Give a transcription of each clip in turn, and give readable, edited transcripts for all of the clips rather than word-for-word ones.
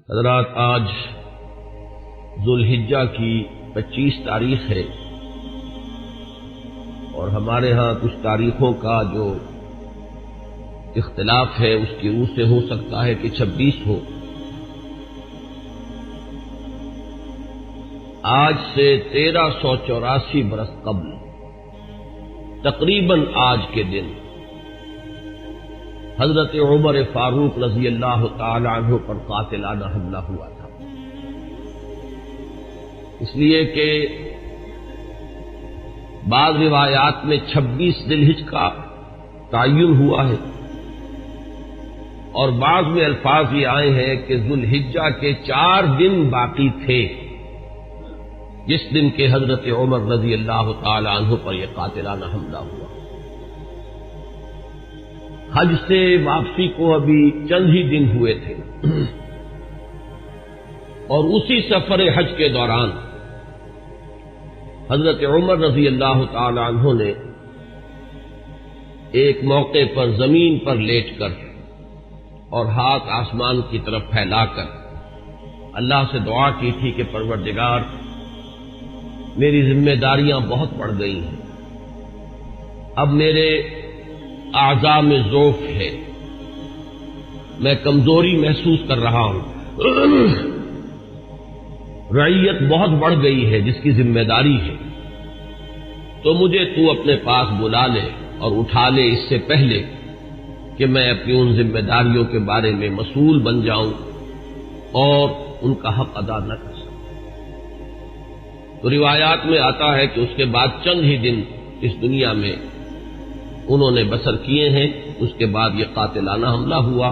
حضرات، آج ذوالحجہ کی 25 تاریخ ہے اور ہمارے ہاں کچھ تاریخوں کا جو اختلاف ہے اس کی روح سے ہو سکتا ہے کہ 26 ہو۔ آج سے 1384 برس قبل تقریباً آج کے دن حضرت عمر فاروق رضی اللہ تعالی عنہ پر قاتلانہ حملہ ہوا تھا، اس لیے کہ بعض روایات میں 26 ذی الحجہ کا تعین ہوا ہے اور بعض میں الفاظ یہ آئے ہیں کہ ذوالحجہ کے 4 دن باقی تھے جس دن کے حضرت عمر رضی اللہ تعالی عنہ پر یہ قاتلانہ حملہ ہوا۔ حج سے واپسی کو ابھی چند ہی دن ہوئے تھے اور اسی سفر حج کے دوران حضرت عمر رضی اللہ تعالی عنہ نے ایک موقع پر زمین پر لیٹ کر اور ہاتھ آسمان کی طرف پھیلا کر اللہ سے دعا کی تھی کہ پروردگار، میری ذمہ داریاں بہت بڑھ گئی ہیں، اب میرے اعضاء میں ضعف ہے، میں کمزوری محسوس کر رہا ہوں، رعیت بہت بڑھ گئی ہے جس کی ذمہ داری ہے، تو مجھے تو اپنے پاس بلا لے اور اٹھا لے اس سے پہلے کہ میں اپنی ان ذمہ داریوں کے بارے میں مسئول بن جاؤں اور ان کا حق ادا نہ کر سکوں۔ تو روایات میں آتا ہے کہ اس کے بعد چند ہی دن اس دنیا میں انہوں نے بسر کیے ہیں، اس کے بعد یہ قاتلانہ حملہ ہوا۔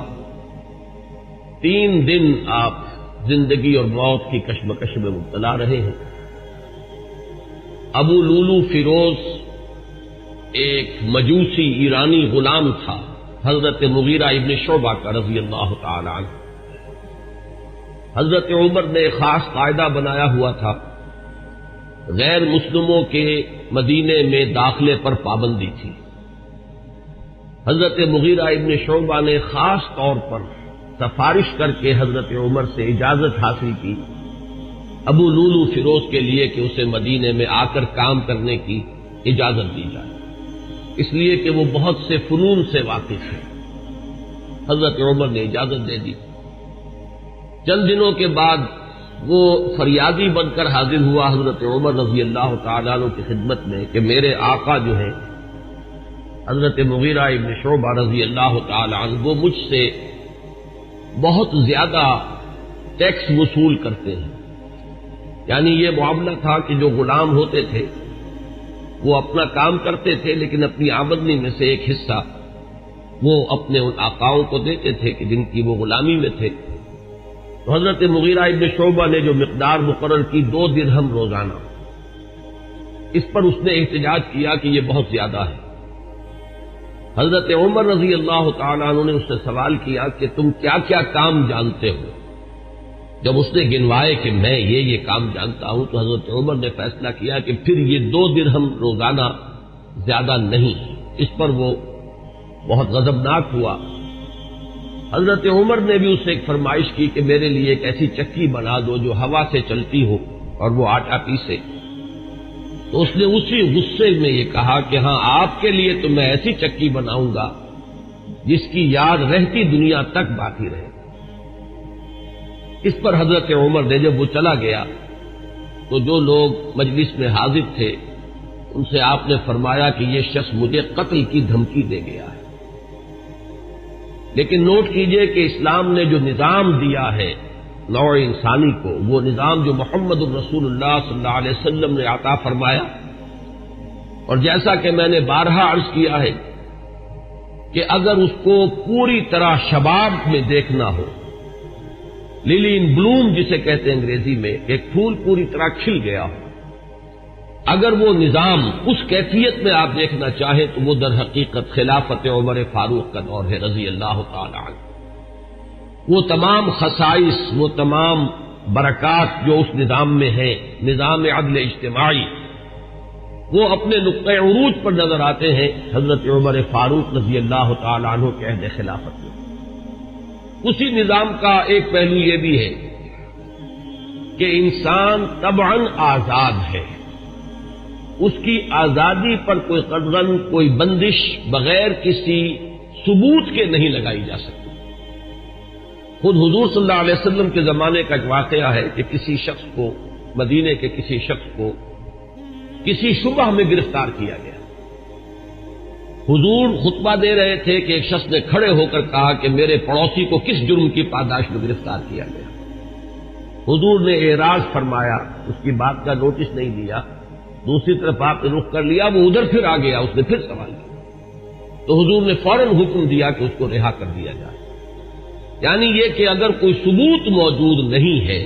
3 دن آپ زندگی اور موت کی کشمکش میں مبتلا رہے ہیں۔ ابو لولو فیروز ایک مجوسی ایرانی غلام تھا حضرت مغیرہ ابن شعبہ کا رضی اللہ تعالی عنہ۔ حضرت عمر نے خاص قاعدہ بنایا ہوا تھا، غیر مسلموں کے مدینے میں داخلے پر پابندی تھی۔ حضرت مغیرہ ابن شعبہ نے خاص طور پر سفارش کر کے حضرت عمر سے اجازت حاصل کی ابو لولو فیروز کے لیے کہ اسے مدینے میں آ کر کام کرنے کی اجازت دی جائے، اس لیے کہ وہ بہت سے فنون سے واقف ہے۔ حضرت عمر نے اجازت دے دی۔ چند دنوں کے بعد وہ فریادی بن کر حاضر ہوا حضرت عمر رضی اللہ تعالیٰ عنہ کی خدمت میں کہ میرے آقا جو ہیں حضرت مغیرہ ابن شعبہ رضی اللہ تعالی عنہ وہ مجھ سے بہت زیادہ ٹیکس وصول کرتے ہیں۔ یعنی یہ معاملہ تھا کہ جو غلام ہوتے تھے وہ اپنا کام کرتے تھے لیکن اپنی آمدنی میں سے ایک حصہ وہ اپنے ان آقاؤں کو دیتے تھے کہ جن کی وہ غلامی میں تھے۔ تو حضرت مغیرہ ابن شعبہ نے جو مقدار مقرر کی 2 درہم روزانہ، اس پر اس نے احتجاج کیا کہ یہ بہت زیادہ ہے۔ حضرت عمر رضی اللہ تعالیٰ عنہ نے اس سے سوال کیا کہ تم کیا کیا کام جانتے ہو؟ جب اس نے گنوائے کہ میں یہ کام جانتا ہوں تو حضرت عمر نے فیصلہ کیا کہ پھر یہ 2 درہم روزانہ زیادہ نہیں۔ اس پر وہ بہت غضبناک ہوا۔ حضرت عمر نے بھی اس سے ایک فرمائش کی کہ میرے لیے ایک ایسی چکی بنا دو جو ہوا سے چلتی ہو اور وہ آٹا پیسے۔ تو اس نے اسی غصے میں یہ کہا کہ ہاں، آپ کے لیے تو میں ایسی چکی بناؤں گا جس کی یاد رہتی دنیا تک باقی رہے۔ اس پر حضرت عمر نے جب وہ چلا گیا تو جو لوگ مجلس میں حاضر تھے ان سے آپ نے فرمایا کہ یہ شخص مجھے قتل کی دھمکی دے گیا ہے۔ لیکن نوٹ کیجئے کہ اسلام نے جو نظام دیا ہے نوع انسانی کو، وہ نظام جو محمد الرسول اللہ صلی اللہ علیہ وسلم نے عطا فرمایا، اور جیسا کہ میں نے بارہا عرض کیا ہے کہ اگر اس کو پوری طرح شباب میں دیکھنا ہو، للی ان بلوم جسے کہتے ہیں انگریزی میں، ایک پھول پوری طرح کھل گیا ہو، اگر وہ نظام اس کیفیت میں آپ دیکھنا چاہیں تو وہ در حقیقت خلافت عمر فاروق کا دور ہے رضی اللہ تعالی عنہ۔ وہ تمام خصائص، وہ تمام برکات جو اس نظام میں ہیں، نظام عدل اجتماعی، وہ اپنے نقطۂ عروج پر نظر آتے ہیں حضرت عمر فاروق رضی اللہ تعالی عنہ کے عہد خلافت میں۔ اسی نظام کا ایک پہلو یہ بھی ہے کہ انسان طبعاً آزاد ہے، اس کی آزادی پر کوئی قدغن، کوئی بندش بغیر کسی ثبوت کے نہیں لگائی جا سکتی۔ خود حضور صلی اللہ علیہ وسلم کے زمانے کا ایک واقعہ ہے کہ کسی شخص کو، مدینے کے کسی شخص کو کسی شبہ میں گرفتار کیا گیا۔ حضور خطبہ دے رہے تھے کہ ایک شخص نے کھڑے ہو کر کہا کہ میرے پڑوسی کو کس جرم کی پاداش میں گرفتار کیا گیا۔ حضور نے اعراض فرمایا، اس کی بات کا نوٹس نہیں لیا، دوسری طرف آپ نے رخ کر لیا، وہ ادھر پھر آ گیا، اس نے پھر سوال کیا تو حضور نے فوراً حکم دیا کہ اس کو رہا کر دیا جائے۔ یعنی یہ کہ اگر کوئی ثبوت موجود نہیں ہے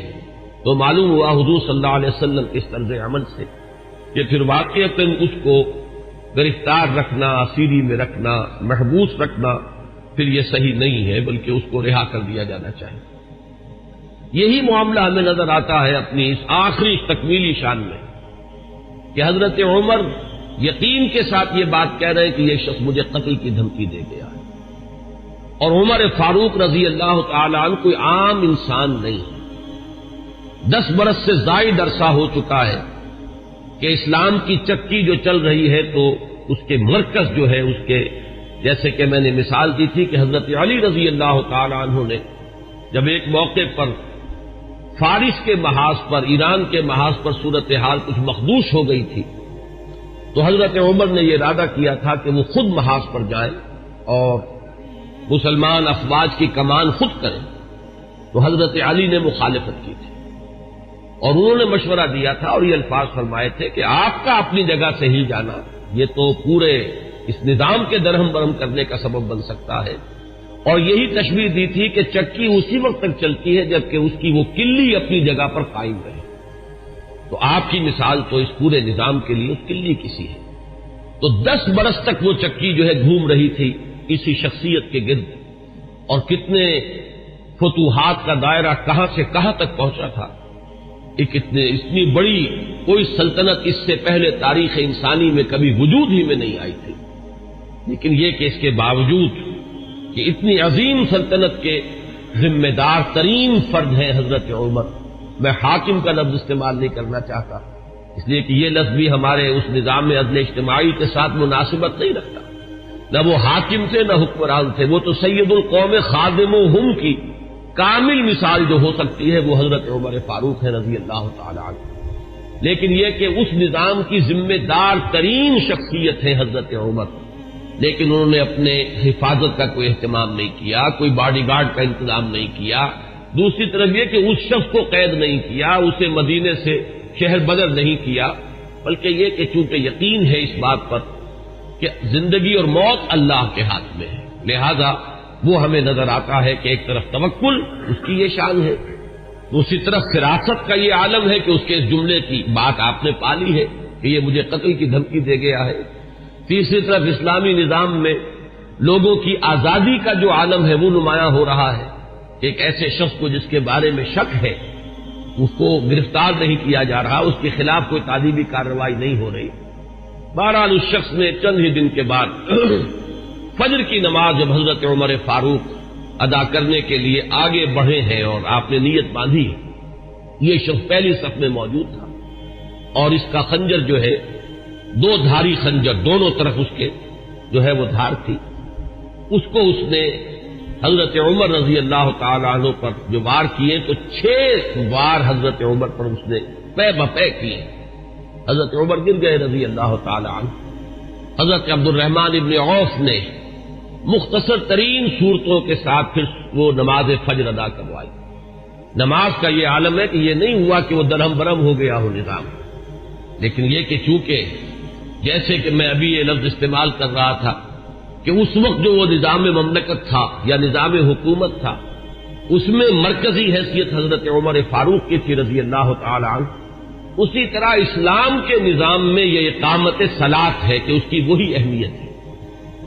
تو معلوم ہوا حضور صلی اللہ علیہ وسلم کے اس طرز عمل سے کہ پھر واقعتاً اس کو گرفتار رکھنا، اسیری میں رکھنا، محبوس رکھنا پھر یہ صحیح نہیں ہے، بلکہ اس کو رہا کر دیا جانا چاہیے۔ یہی معاملہ ہمیں نظر آتا ہے اپنی اس آخری تکمیلی شان میں کہ حضرت عمر یقین کے ساتھ یہ بات کہہ رہے ہیں کہ یہ شخص مجھے قتل کی دھمکی دے گیا ہے، اور عمر فاروق رضی اللہ تعالی عنہ کوئی عام انسان نہیں ہے۔ 10 برس سے زائد عرصہ ہو چکا ہے کہ اسلام کی چکی جو چل رہی ہے تو اس کے مرکز جو ہے اس کے، جیسے کہ میں نے مثال دی تھی کہ حضرت علی رضی اللہ تعالی عنہ نے جب ایک موقع پر فارس کے محاذ پر، ایران کے محاذ پر صورتحال کچھ مخدوش ہو گئی تھی تو حضرت عمر نے یہ ارادہ کیا تھا کہ وہ خود محاذ پر جائیں اور مسلمان افواج کی کمان خود کریں، تو حضرت علی نے مخالفت کی تھی اور انہوں نے مشورہ دیا تھا اور یہ الفاظ فرمائے تھے کہ آپ کا اپنی جگہ سے ہی جانا یہ تو پورے اس نظام کے درہم برہم کرنے کا سبب بن سکتا ہے، اور یہی تشبیہ دی تھی کہ چکی اسی وقت تک چلتی ہے جبکہ اس کی وہ کلی اپنی جگہ پر قائم رہے۔ تو آپ کی مثال تو اس پورے نظام کے لیے اس کلی کسی ہے۔ تو 10 برس تک وہ چکی جو ہے گھوم رہی تھی اسی شخصیت کے گرد، اور کتنے فتوحات کا دائرہ کہاں سے کہاں تک پہنچا تھا۔ اتنی بڑی کوئی سلطنت اس سے پہلے تاریخ انسانی میں کبھی وجود ہی میں نہیں آئی تھی، لیکن یہ کہ اس کے باوجود کہ اتنی عظیم سلطنت کے ذمہ دار ترین فرد ہیں حضرت عمر، میں حاکم کا لفظ استعمال نہیں کرنا چاہتا اس لیے کہ یہ لفظ بھی ہمارے اس نظام میں عدل اجتماعی کے ساتھ مناسبت نہیں رکھتا، نہ وہ حاکم تھے نہ حکمران تھے، وہ تو سید القوم خادمہم کی کامل مثال جو ہو سکتی ہے وہ حضرت عمر فاروق ہے رضی اللہ تعالی عنہ۔ لیکن یہ کہ اس نظام کی ذمہ دار ترین شخصیت ہے حضرت عمر، لیکن انہوں نے اپنے حفاظت کا کوئی اہتمام نہیں کیا، کوئی باڈی گارڈ کا انتظام نہیں کیا، دوسری طرف یہ کہ اس شخص کو قید نہیں کیا، اسے مدینے سے شہر بدر نہیں کیا، بلکہ یہ کہ چونکہ یقین ہے اس بات پر کہ زندگی اور موت اللہ کے ہاتھ میں ہے، لہذا وہ ہمیں نظر آتا ہے کہ ایک طرف توکل اس کی یہ شان ہے، دوسری طرف فراست کا یہ عالم ہے کہ اس کے اس جملے کی بات آپ نے پالی ہے کہ یہ مجھے قتل کی دھمکی دے گیا ہے، تیسری طرف اسلامی نظام میں لوگوں کی آزادی کا جو عالم ہے وہ نمایاں ہو رہا ہے، ایک ایسے شخص کو جس کے بارے میں شک ہے اس کو گرفتار نہیں کیا جا رہا، اس کے خلاف کوئی تعذیبی کارروائی نہیں ہو رہی۔ بہرحال اس شخص نے چند ہی دن کے بعد فجر کی نماز جب حضرت عمر فاروق ادا کرنے کے لیے آگے بڑھے ہیں اور آپ نے نیت باندھی، یہ شخص پہلی صف میں موجود تھا اور اس کا خنجر جو ہے 2 دھاری خنجر، دونوں طرف اس کے جو ہے وہ دھار تھی، اس کو اس نے حضرت عمر رضی اللہ تعالی عنہ پر جو وار کیے تو 6 وار حضرت عمر پر اس نے پے بپے کیے، حضرت عمر گر گئے رضی اللہ تعالی عنہ۔ حضرت عبد الرحمن ابن عوف نے مختصر ترین صورتوں کے ساتھ پھر وہ نماز فجر ادا کروائی۔ نماز کا یہ عالم ہے کہ یہ نہیں ہوا کہ وہ درہم برہم ہو گیا ہو نظام، لیکن یہ کہ چونکہ جیسے کہ میں ابھی یہ لفظ استعمال کر رہا تھا کہ اس وقت جو وہ نظام مملکت تھا یا نظام حکومت تھا اس میں مرکزی حیثیت حضرت عمر فاروق کی تھی رضی اللہ تعالی عنہ، اسی طرح اسلام کے نظام میں یہ اقامت صلاۃ ہے کہ اس کی وہی اہمیت ہے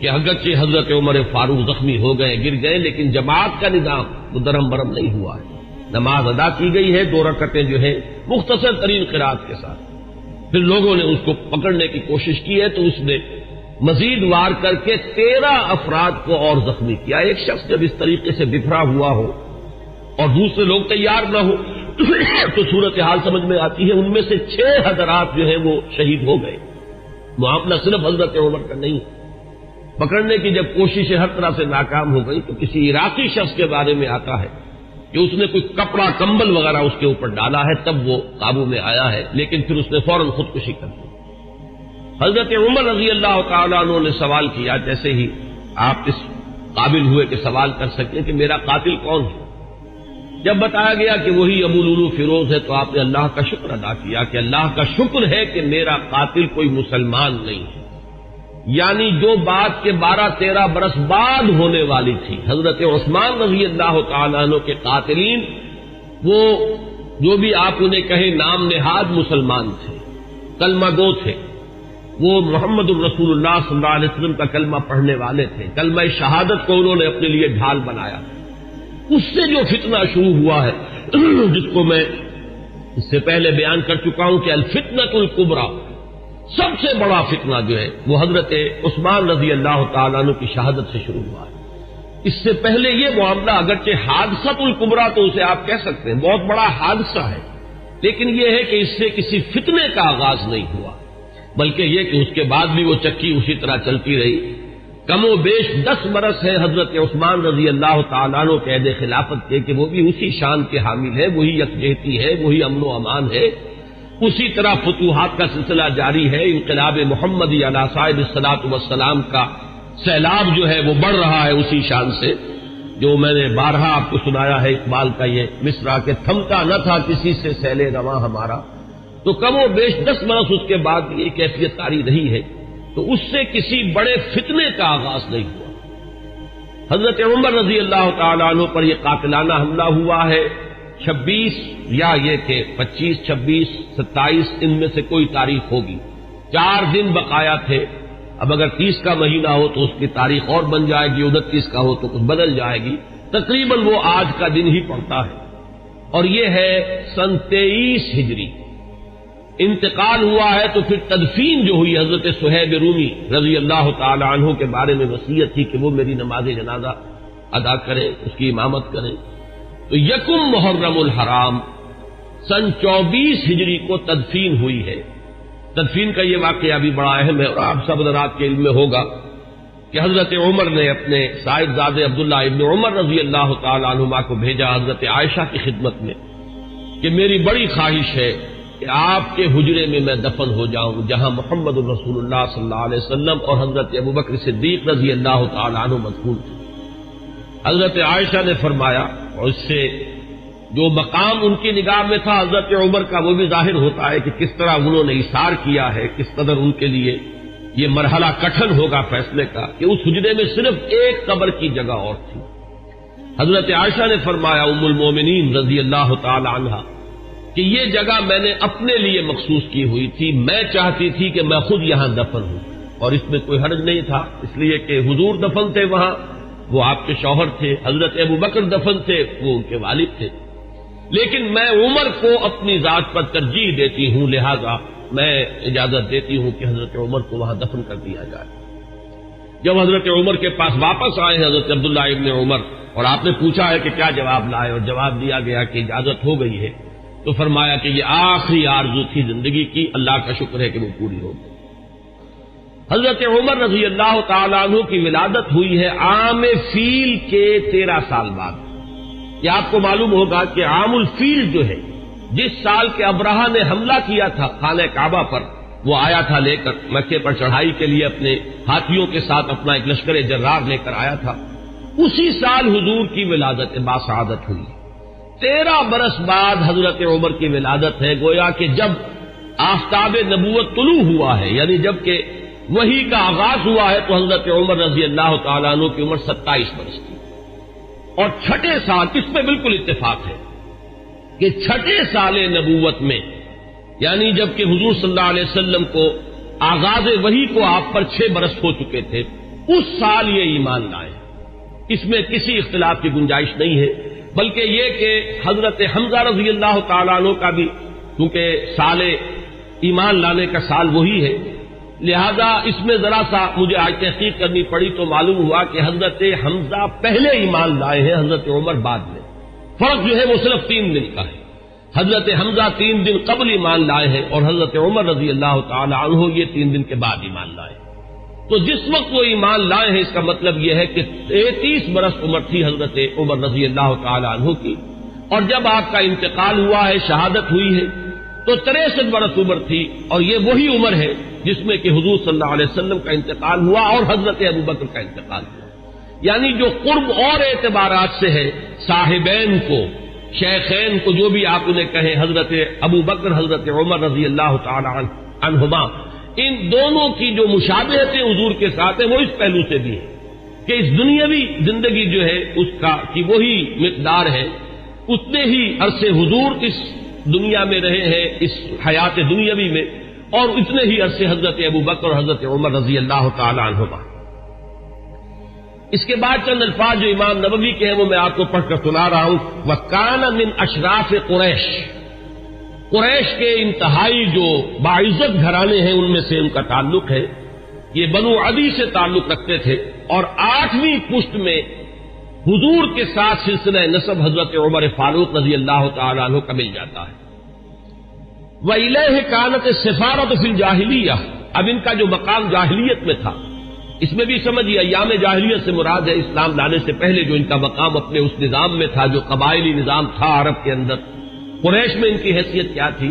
کہ اگرچہ حضرت عمر فاروق زخمی ہو گئے، گر گئے، لیکن جماعت کا نظام وہ درہم برہم نہیں ہوا ہے، نماز ادا کی گئی ہے 2 رکعتیں جو ہے مختصر ترین قرات کے ساتھ۔ پھر لوگوں نے اس کو پکڑنے کی کوشش کی ہے تو اس نے مزید وار کر کے 13 افراد کو اور زخمی کیا۔ ایک شخص جب اس طریقے سے بکھرا ہوا ہو اور دوسرے لوگ تیار نہ ہو تو صورتحال سمجھ میں آتی ہے۔ ان میں سے 6 حضرات جو ہیں وہ شہید ہو گئے۔ معاملہ صرف حضرت عمر کا نہیں، پکڑنے کی جب کوششیں ہر طرح سے ناکام ہو گئی تو کسی عراقی شخص کے بارے میں آتا ہے کہ اس نے کوئی کپڑا کمبل وغیرہ اس کے اوپر ڈالا ہے، تب وہ قابو میں آیا ہے، لیکن پھر اس نے فوراً خودکشی کر دی۔ حضرت عمر رضی اللہ تعالیٰ عنہ نے سوال کیا، جیسے ہی آپ اس قابل ہوئے کہ سوال کر سکیں کہ میرا قاتل کون ہے؟ جب بتایا گیا کہ وہی ابو لولو فیروز ہے تو آپ نے اللہ کا شکر ادا کیا کہ اللہ کا شکر ہے کہ میرا قاتل کوئی مسلمان نہیں ہے، یعنی جو بات کے 12-13 برس بعد ہونے والی تھی۔ حضرت عثمان رضی اللہ تعالیٰ عنہ کے قاتلین وہ جو بھی آپ انہیں کہیں نام نہاد مسلمان تھے، کلمہ گو تھے، وہ محمد الرسول اللہ صلی اللہ علیہ وسلم کا کلمہ پڑھنے والے تھے، کلمہ شہادت کو انہوں نے اپنے لیے ڈھال بنایا۔ اس سے جو فتنہ شروع ہوا ہے جس کو میں اس سے پہلے بیان کر چکا ہوں کہ الفتنۃ الکبریٰ، سب سے بڑا فتنہ جو ہے وہ حضرت عثمان رضی اللہ تعالیٰ عنہ کی شہادت سے شروع ہوا ہے۔ اس سے پہلے یہ معاملہ اگرچہ حادثۃ الکبریٰ تو اسے آپ کہہ سکتے ہیں، بہت بڑا حادثہ ہے، لیکن یہ ہے کہ اس سے کسی فتنے کا آغاز نہیں ہوا، بلکہ یہ کہ اس کے بعد بھی وہ چکی اسی طرح چلتی رہی۔ کم و بیش 10 برس ہے حضرت عثمان رضی اللہ تعالیٰ عنہ کے عہد خلافت کے کہ وہ بھی اسی شان کے حامل ہے، وہی یکجہتی ہے، وہی امن و امان ہے، اسی طرح فتوحات کا سلسلہ جاری ہے۔ انقلاب محمدی علی صاحب الصلاۃ والسلام کا سیلاب جو ہے وہ بڑھ رہا ہے اسی شان سے، جو میں نے بارہا آپ کو سنایا ہے اقبال کا یہ مصرع کہ تھمتا نہ تھا کسی سے سیل رواں ہمارا، تو کم و بیش 10 برس اس کے بعد یہ کیفیت طاری رہی ہے، تو اس سے کسی بڑے فتنے کا آغاز نہیں ہوا۔ حضرت عمر رضی اللہ تعالیٰ عنہ پر یہ قاتلانہ حملہ ہوا ہے 26 یا یہ کہ 25، 26، 27 ان میں سے کوئی تاریخ ہوگی، 4 دن بقایا تھے۔ اب اگر 30 کا مہینہ ہو تو اس کی تاریخ اور بن جائے گی، 29 کا ہو تو کچھ بدل جائے گی، تقریباً وہ آج کا دن ہی پڑتا ہے، اور یہ ہے سن 23 ہجری۔ انتقال ہوا ہے تو پھر تدفین جو ہوئی، حضرت صہیب رومی رضی اللہ تعالی عنہ کے بارے میں وصیت تھی کہ وہ میری نماز جنازہ ادا کریں، اس کی امامت کریں، تو یکم محرم الحرام سن 24 ہجری کو تدفین ہوئی ہے۔ تدفین کا یہ واقعہ بھی بڑا اہم ہے، اور آپ سب حضرات کے علم میں ہوگا کہ حضرت عمر نے اپنے صاحبزادے عبداللہ ابن عمر رضی اللہ تعالی عنہما کو بھیجا حضرت عائشہ کی خدمت میں کہ میری بڑی خواہش ہے کہ آپ کے حجرے میں میں دفن ہو جاؤں جہاں محمد الرسول اللہ صلی اللہ علیہ وسلم اور حضرت ابوبکر صدیق رضی اللہ تعالی عنہ مدفون تھے۔ حضرت عائشہ نے فرمایا، اور اس سے جو مقام ان کی نگاہ میں تھا حضرت عمر کا وہ بھی ظاہر ہوتا ہے کہ کس طرح انہوں نے اثار کیا ہے، کس قدر ان کے لیے یہ مرحلہ کٹھن ہوگا فیصلے کا کہ اس حجرے میں صرف ایک قبر کی جگہ اور تھی۔ حضرت عائشہ نے فرمایا ام المومنین رضی اللہ تعالی عنہا کہ یہ جگہ میں نے اپنے لیے مخصوص کی ہوئی تھی، میں چاہتی تھی کہ میں خود یہاں دفن ہوں، اور اس میں کوئی حرج نہیں تھا، اس لیے کہ حضور دفن تھے وہاں، وہ آپ کے شوہر تھے، حضرت ابوبکر دفن تھے، وہ ان کے والد تھے، لیکن میں عمر کو اپنی ذات پر ترجیح دیتی ہوں، لہذا میں اجازت دیتی ہوں کہ حضرت عمر کو وہاں دفن کر دیا جائے۔ جب حضرت عمر کے پاس واپس آئے حضرت عبداللہ ابن عمر اور آپ نے پوچھا ہے کہ کیا جواب لائے، اور جواب دیا گیا کہ اجازت ہو گئی ہے، تو فرمایا کہ یہ آخری آرزو تھی زندگی کی، اللہ کا شکر ہے کہ وہ پوری ہو گئی۔ حضرت عمر رضی اللہ تعالیٰ عنہ کی ولادت ہوئی ہے عام فیل کے 13 سال بعد۔ یہ آپ کو معلوم ہوگا کہ عام الفیل جو ہے، جس سال کے ابرہہ نے حملہ کیا تھا خانہ کعبہ پر، وہ آیا تھا لے کر مکے پر چڑھائی کے لیے اپنے ہاتھیوں کے ساتھ اپنا ایک لشکر جرار لے کر آیا تھا، اسی سال حضور کی ولادت باسعادت ہوئی۔ 13 برس بعد حضرت عمر کی ولادت ہے، گویا کہ جب آفتاب نبوت طلوع ہوا ہے، یعنی جب کہ وحی کا آغاز ہوا ہے، تو حضرت عمر رضی اللہ تعالیٰ عنہ کی عمر 27 برس تھی، اور چھٹے سال، اس پہ بالکل اتفاق ہے کہ چھٹے سال نبوت میں، یعنی جب کہ حضور صلی اللہ علیہ وسلم کو آغاز وحی کو آپ پر 6 برس ہو چکے تھے، اس سال یہ ایمان لائے، اس میں کسی اختلاف کی گنجائش نہیں ہے، بلکہ یہ کہ حضرت حمزہ رضی اللہ تعالیٰ عنہ کا بھی کیونکہ سال ایمان لانے کا سال وہی ہے، لہذا اس میں ذرا سا مجھے آج تحقیق کرنی پڑی تو معلوم ہوا کہ حضرت حمزہ پہلے ایمان لائے ہیں، حضرت عمر بعد میں۔ فرق جو ہے وہ صرف 3 دن کا ہے۔ حضرت حمزہ 3 دن قبل ایمان لائے ہیں اور حضرت عمر رضی اللہ تعالی عنہ یہ 3 دن کے بعد ایمان لائے ہیں۔ تو جس وقت وہ ایمان لائے ہیں اس کا مطلب یہ ہے کہ 33 برس عمر تھی حضرت عمر رضی اللہ تعالی عنہ کی، اور جب آپ کا انتقال ہوا ہے، شہادت ہوئی ہے، تو 63 برس عمر تھی، اور یہ وہی عمر ہے جس میں کہ حضور صلی اللہ علیہ وسلم کا انتقال ہوا اور حضرت ابوبکر کا انتقال ہوا۔ یعنی جو قرب اور اعتبارات سے ہے، صاحبین کو، شیخین کو، جو بھی آپ انہیں کہیں، حضرت ابوبکر حضرت عمر رضی اللہ تعالی عنہما، ان دونوں کی جو مشابہتیں حضور کے ساتھ ہیں وہ اس پہلو سے بھی ہے کہ اس دنیاوی زندگی جو ہے اس کا کی وہی مقدار ہے، اتنے ہی عرصے حضور اس دنیا میں رہے ہیں، اس حیات دنیاوی میں، اور اتنے ہی عرصے حضرت ابوبکر اور حضرت عمر رضی اللہ تعالی عنہما۔ اس کے بعد چند الفاظ جو امام نبوی کے ہیں وہ میں آپ کو پڑھ کر سنا رہا ہوں۔ وَكَانَ مِنْ أَشْرَافِ قُرَيْشِ، قریش کے انتہائی جو باعزت گھرانے ہیں ان میں سے ان کا تعلق ہے، یہ بنو عدی سے تعلق رکھتے تھے، اور 8ویں پشت میں حضور کے ساتھ سلسلہ نسب حضرت عمر فاروق رضی اللہ تعالی عنہ کا مل جاتا ہے۔ وَإِلَيْهِ كَانَتِ السِّفَارَةُ فِي الْجَاهِلِيَّةِ، اب ان کا جو مقام جاہلیت میں تھا، اس میں بھی سمجھیے ایام جاہلیت سے مراد ہے اسلام لانے سے پہلے جو ان کا مقام اپنے اس نظام میں تھا جو قبائلی نظام تھا عرب کے اندر، قریش میں ان کی حیثیت کیا تھی؟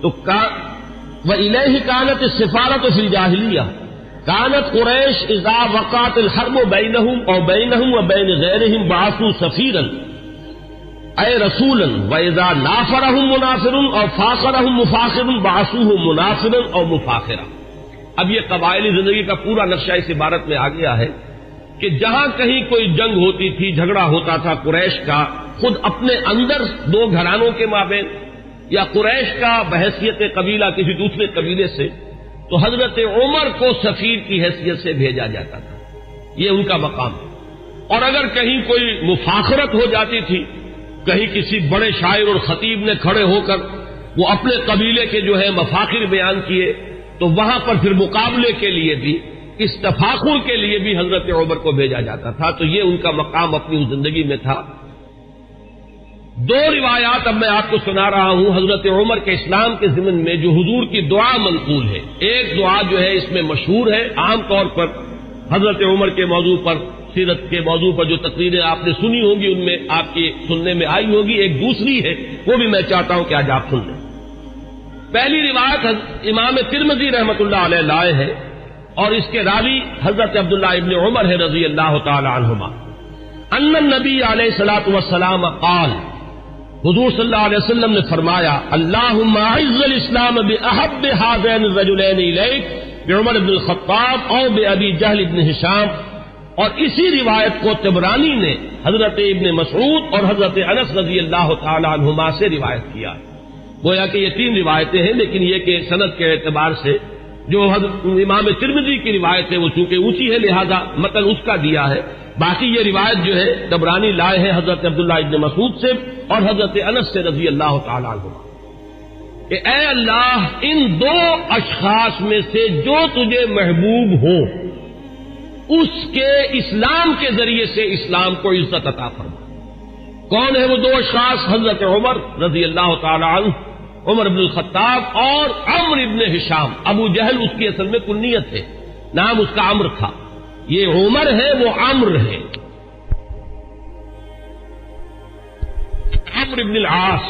تو وَإِلَيْهِ كَانَتِ السِّفَارَةُ فِي الْجَاهِلِيَّةِ كَانَتْ قُرَيْشُ إِذَا وَقَعَتِ الْحَرْبُ بَيْنَهُمْ أَوْ بَيْنَهُمْ وَبَيْنَ غَيْرِهِمْ بَعَثُوا سَفِيرًا أَيْ رَسُولًا وَإِذَا نَافَرَهُمْ مُنَافِرٌ أَوْ فَاخَرَهُم مُفَاخِرٌ بَعَثُوهُ مُنَافِرًا أَوْ مُفَاخِرًا۔ اب یہ قبائلی زندگی کا پورا نقشہ اس عبارت میں آ گیا ہے کہ جہاں کہیں کوئی جنگ ہوتی تھی، جھگڑا ہوتا تھا قریش کا خود اپنے اندر 2 گھرانوں کے مابین، یا قریش کا بحیثیت قبیلہ کسی دوسرے قبیلے سے، تو حضرت عمر کو سفیر کی حیثیت سے بھیجا جاتا تھا، یہ ان کا مقام ہے۔ اور اگر کہیں کوئی مفاخرت ہو جاتی تھی، کہیں کسی بڑے شاعر اور خطیب نے کھڑے ہو کر وہ اپنے قبیلے کے جو ہے مفاخر بیان کیے، تو وہاں پر پھر مقابلے کے لیے بھی، اس تفاخر کے لیے بھی حضرت عمر کو بھیجا جاتا تھا۔ تو یہ ان کا مقام اپنی اس زندگی میں تھا۔ 2 روایات اب میں آپ کو سنا رہا ہوں حضرت عمر کے اسلام کے ضمن میں جو حضور کی دعا منقول ہے۔ ایک دعا جو ہے اس میں مشہور ہے، عام طور پر حضرت عمر کے موضوع پر، سیرت کے موضوع پر جو تقریریں آپ نے سنی ہوں گی ان میں آپ کی سننے میں آئی ہوگی، ایک دوسری ہے وہ بھی میں چاہتا ہوں کہ آج آپ سن لیں۔ پہلی روایت امام ترمذی رحمۃ اللہ علیہ لائے ہے، اور اس کے راوی حضرت عبداللہ ابن عمر ہے رضی اللہ تعالی عنہما، ان النبی علیہ الصلوۃ والسلام قال، حضور صلی اللہ علیہ وسلم نے فرمایا، اللہم اعز الاسلام باحب هذین الرجلین الیک، بعمر بن الخطاب اور بابی جہل بن ہشام۔ اور اسی روایت کو طبرانی نے حضرت ابن مسعود اور حضرت انس رضی اللہ تعالی عنہما سے روایت کیا۔ گویا کہ یہ 3 روایتیں ہیں، لیکن یہ کہ سند کے اعتبار سے جو امام ترمذی کی روایت ہے وہ چونکہ اونچی ہے لہذا متن اس کا دیا ہے، باقی یہ روایت جو ہے طبرانی لائے ہیں حضرت عبداللہ ابن مسعود سے اور حضرت انس سے رضی اللہ تعالی عنہما کہ اے اللہ ان 2 اشخاص میں سے جو تجھے محبوب ہو اس کے اسلام کے ذریعے سے اسلام کو عزت عطا فرما۔ کون ہے وہ 2 اشخاص؟ حضرت عمر رضی اللہ تعالی عنہ، عمر بن الخطاب اور عمرو بن ہشام۔ ابو جہل اس کی اصل میں کنیت ہے، نام اس کا عمرو تھا، یہ عمر ہے وہ عمرو ہے۔ عمرو بن العاص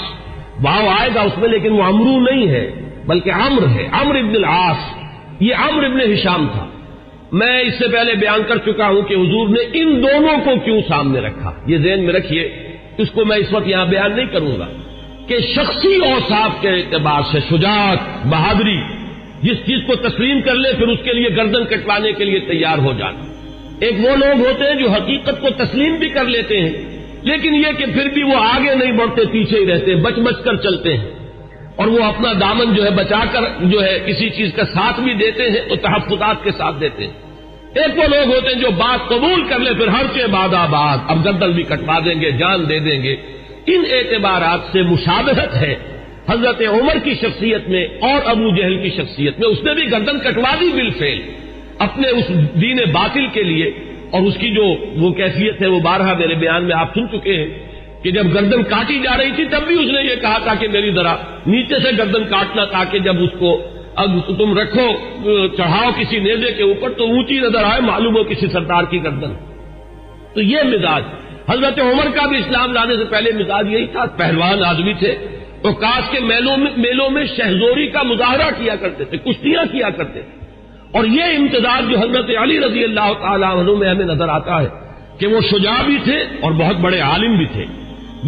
واو آئے گا اس میں لیکن وہ عمرو نہیں ہے بلکہ عمرو ہے، عمرو بن العاص، یہ عمرو بن ہشام تھا۔ میں اس سے پہلے بیان کر چکا ہوں کہ حضور نے ان دونوں کو کیوں سامنے رکھا، یہ ذہن میں رکھیے، اس کو میں اس وقت یہاں بیان نہیں کروں گا کہ شخصی اوصاف کے اعتبار سے شجاعت، بہادری، جس چیز کو تسلیم کر لے پھر اس کے لیے گردن کٹوانے کے لیے تیار ہو جانا۔ ایک وہ لوگ ہوتے ہیں جو حقیقت کو تسلیم بھی کر لیتے ہیں لیکن یہ کہ پھر بھی وہ آگے نہیں بڑھتے، پیچھے ہی رہتے، بچ بچ کر چلتے ہیں، اور وہ اپنا دامن جو ہے بچا کر جو ہے کسی چیز کا ساتھ بھی دیتے ہیں اور تحفظات کے ساتھ دیتے ہیں۔ ایک وہ لوگ ہوتے ہیں جو بات قبول کر لے پھر ہر کے بعد آباد، اب گردن بھی کٹوا دیں گے، جان دے دیں گے۔ ان اعتبارات سے مشابہت ہے حضرت عمر کی شخصیت میں اور ابو جہل کی شخصیت میں. اس نے بھی گردن کٹوا دی بالفعل اپنے اس دین باطل کے لیے. اور اس کی جو وہ کیفیت ہے وہ بارہا میرے بیان میں آپ سن چکے ہیں کہ جب گردن کاٹی جا رہی تھی تب بھی اس نے یہ کہا تھا کہ میری ذرا نیچے سے گردن کاٹنا تاکہ جب اس کو اب تم رکھو چڑھاؤ کسی نیزے کے اوپر تو اونچی نظر آئے, معلوم ہو کسی سردار کی گردن. تو یہ مزاج حضرت عمر کا بھی اسلام لانے سے پہلے مزاج یہی تھا. پہلوان آدمی تھے تو کاش کے میلوں میں شہزوری کا مظاہرہ کیا کرتے تھے, کشتیاں کیا کرتے تھے. اور یہ امتداد جو حضرت علی رضی اللہ تعالیٰ عنہ میں ہمیں نظر آتا ہے کہ وہ شجاع بھی تھے اور بہت بڑے عالم بھی تھے,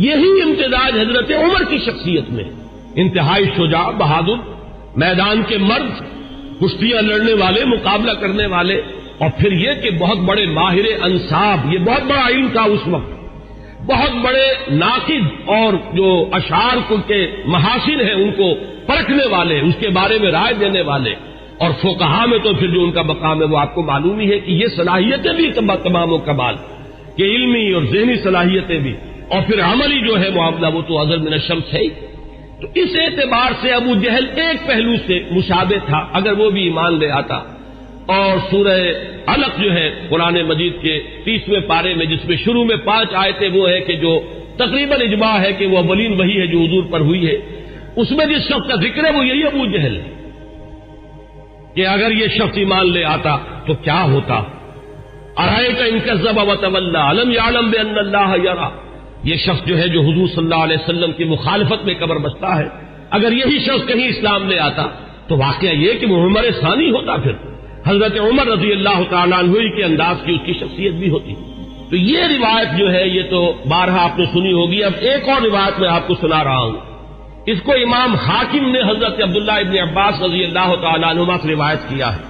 یہی امتداد حضرت عمر کی شخصیت میں. انتہائی شجاع, بہادر, میدان کے مرد, کشتیاں لڑنے والے, مقابلہ کرنے والے, اور پھر یہ کہ بہت بڑے ماہر انصاب. یہ بہت بڑا علم تھا اس وقت. بہت بڑے ناقد اور جو اشعار کے محاسن ہیں ان کو پرکھنے والے, اس کے بارے میں رائے دینے والے. اور فقہا میں تو پھر جو ان کا مقام ہے وہ آپ کو معلوم ہی ہے کہ یہ صلاحیتیں بھی تمام و کمال کہ علمی اور ذہنی صلاحیتیں بھی, اور پھر عملی جو ہے معاملہ وہ تو ازل من الشمس ہے. تو اس اعتبار سے ابو جہل ایک پہلو سے مشابہ تھا اگر وہ بھی ایمان لے آتا. اور سورہ علق جو ہے قرآن مجید کے 30ویں پارے میں جس میں شروع میں 5 آیتیں وہ ہے کہ جو تقریباً اجماع ہے کہ وہ اولین وحی ہے جو حضور پر ہوئی ہے, اس میں جس شخص کا ذکر ہے وہ یہی ابو جہل ہے کہ اگر یہ شخص ایمان لے آتا تو کیا ہوتا. ارأیت ان کذب وتولی الم یعلم بان اللہ یری. یہ شخص جو ہے جو حضور صلی اللہ علیہ وسلم کی مخالفت میں قبر بستا ہے, اگر یہی شخص کہیں اسلام لے آتا تو واقعہ یہ کہ وہ عمر ثانی ہوتا, پھر حضرت عمر رضی اللہ تعالیٰ عنہ کے انداز کی اس کی شخصیت بھی ہوتی. تو یہ روایت جو ہے یہ تو بارہا آپ نے سنی ہوگی. اب ایک اور روایت میں آپ کو سنا رہا ہوں. اس کو امام حاکم نے حضرت عبداللہ ابن عباس رضی اللہ تعالیٰ عنہما سے روایت کیا ہے,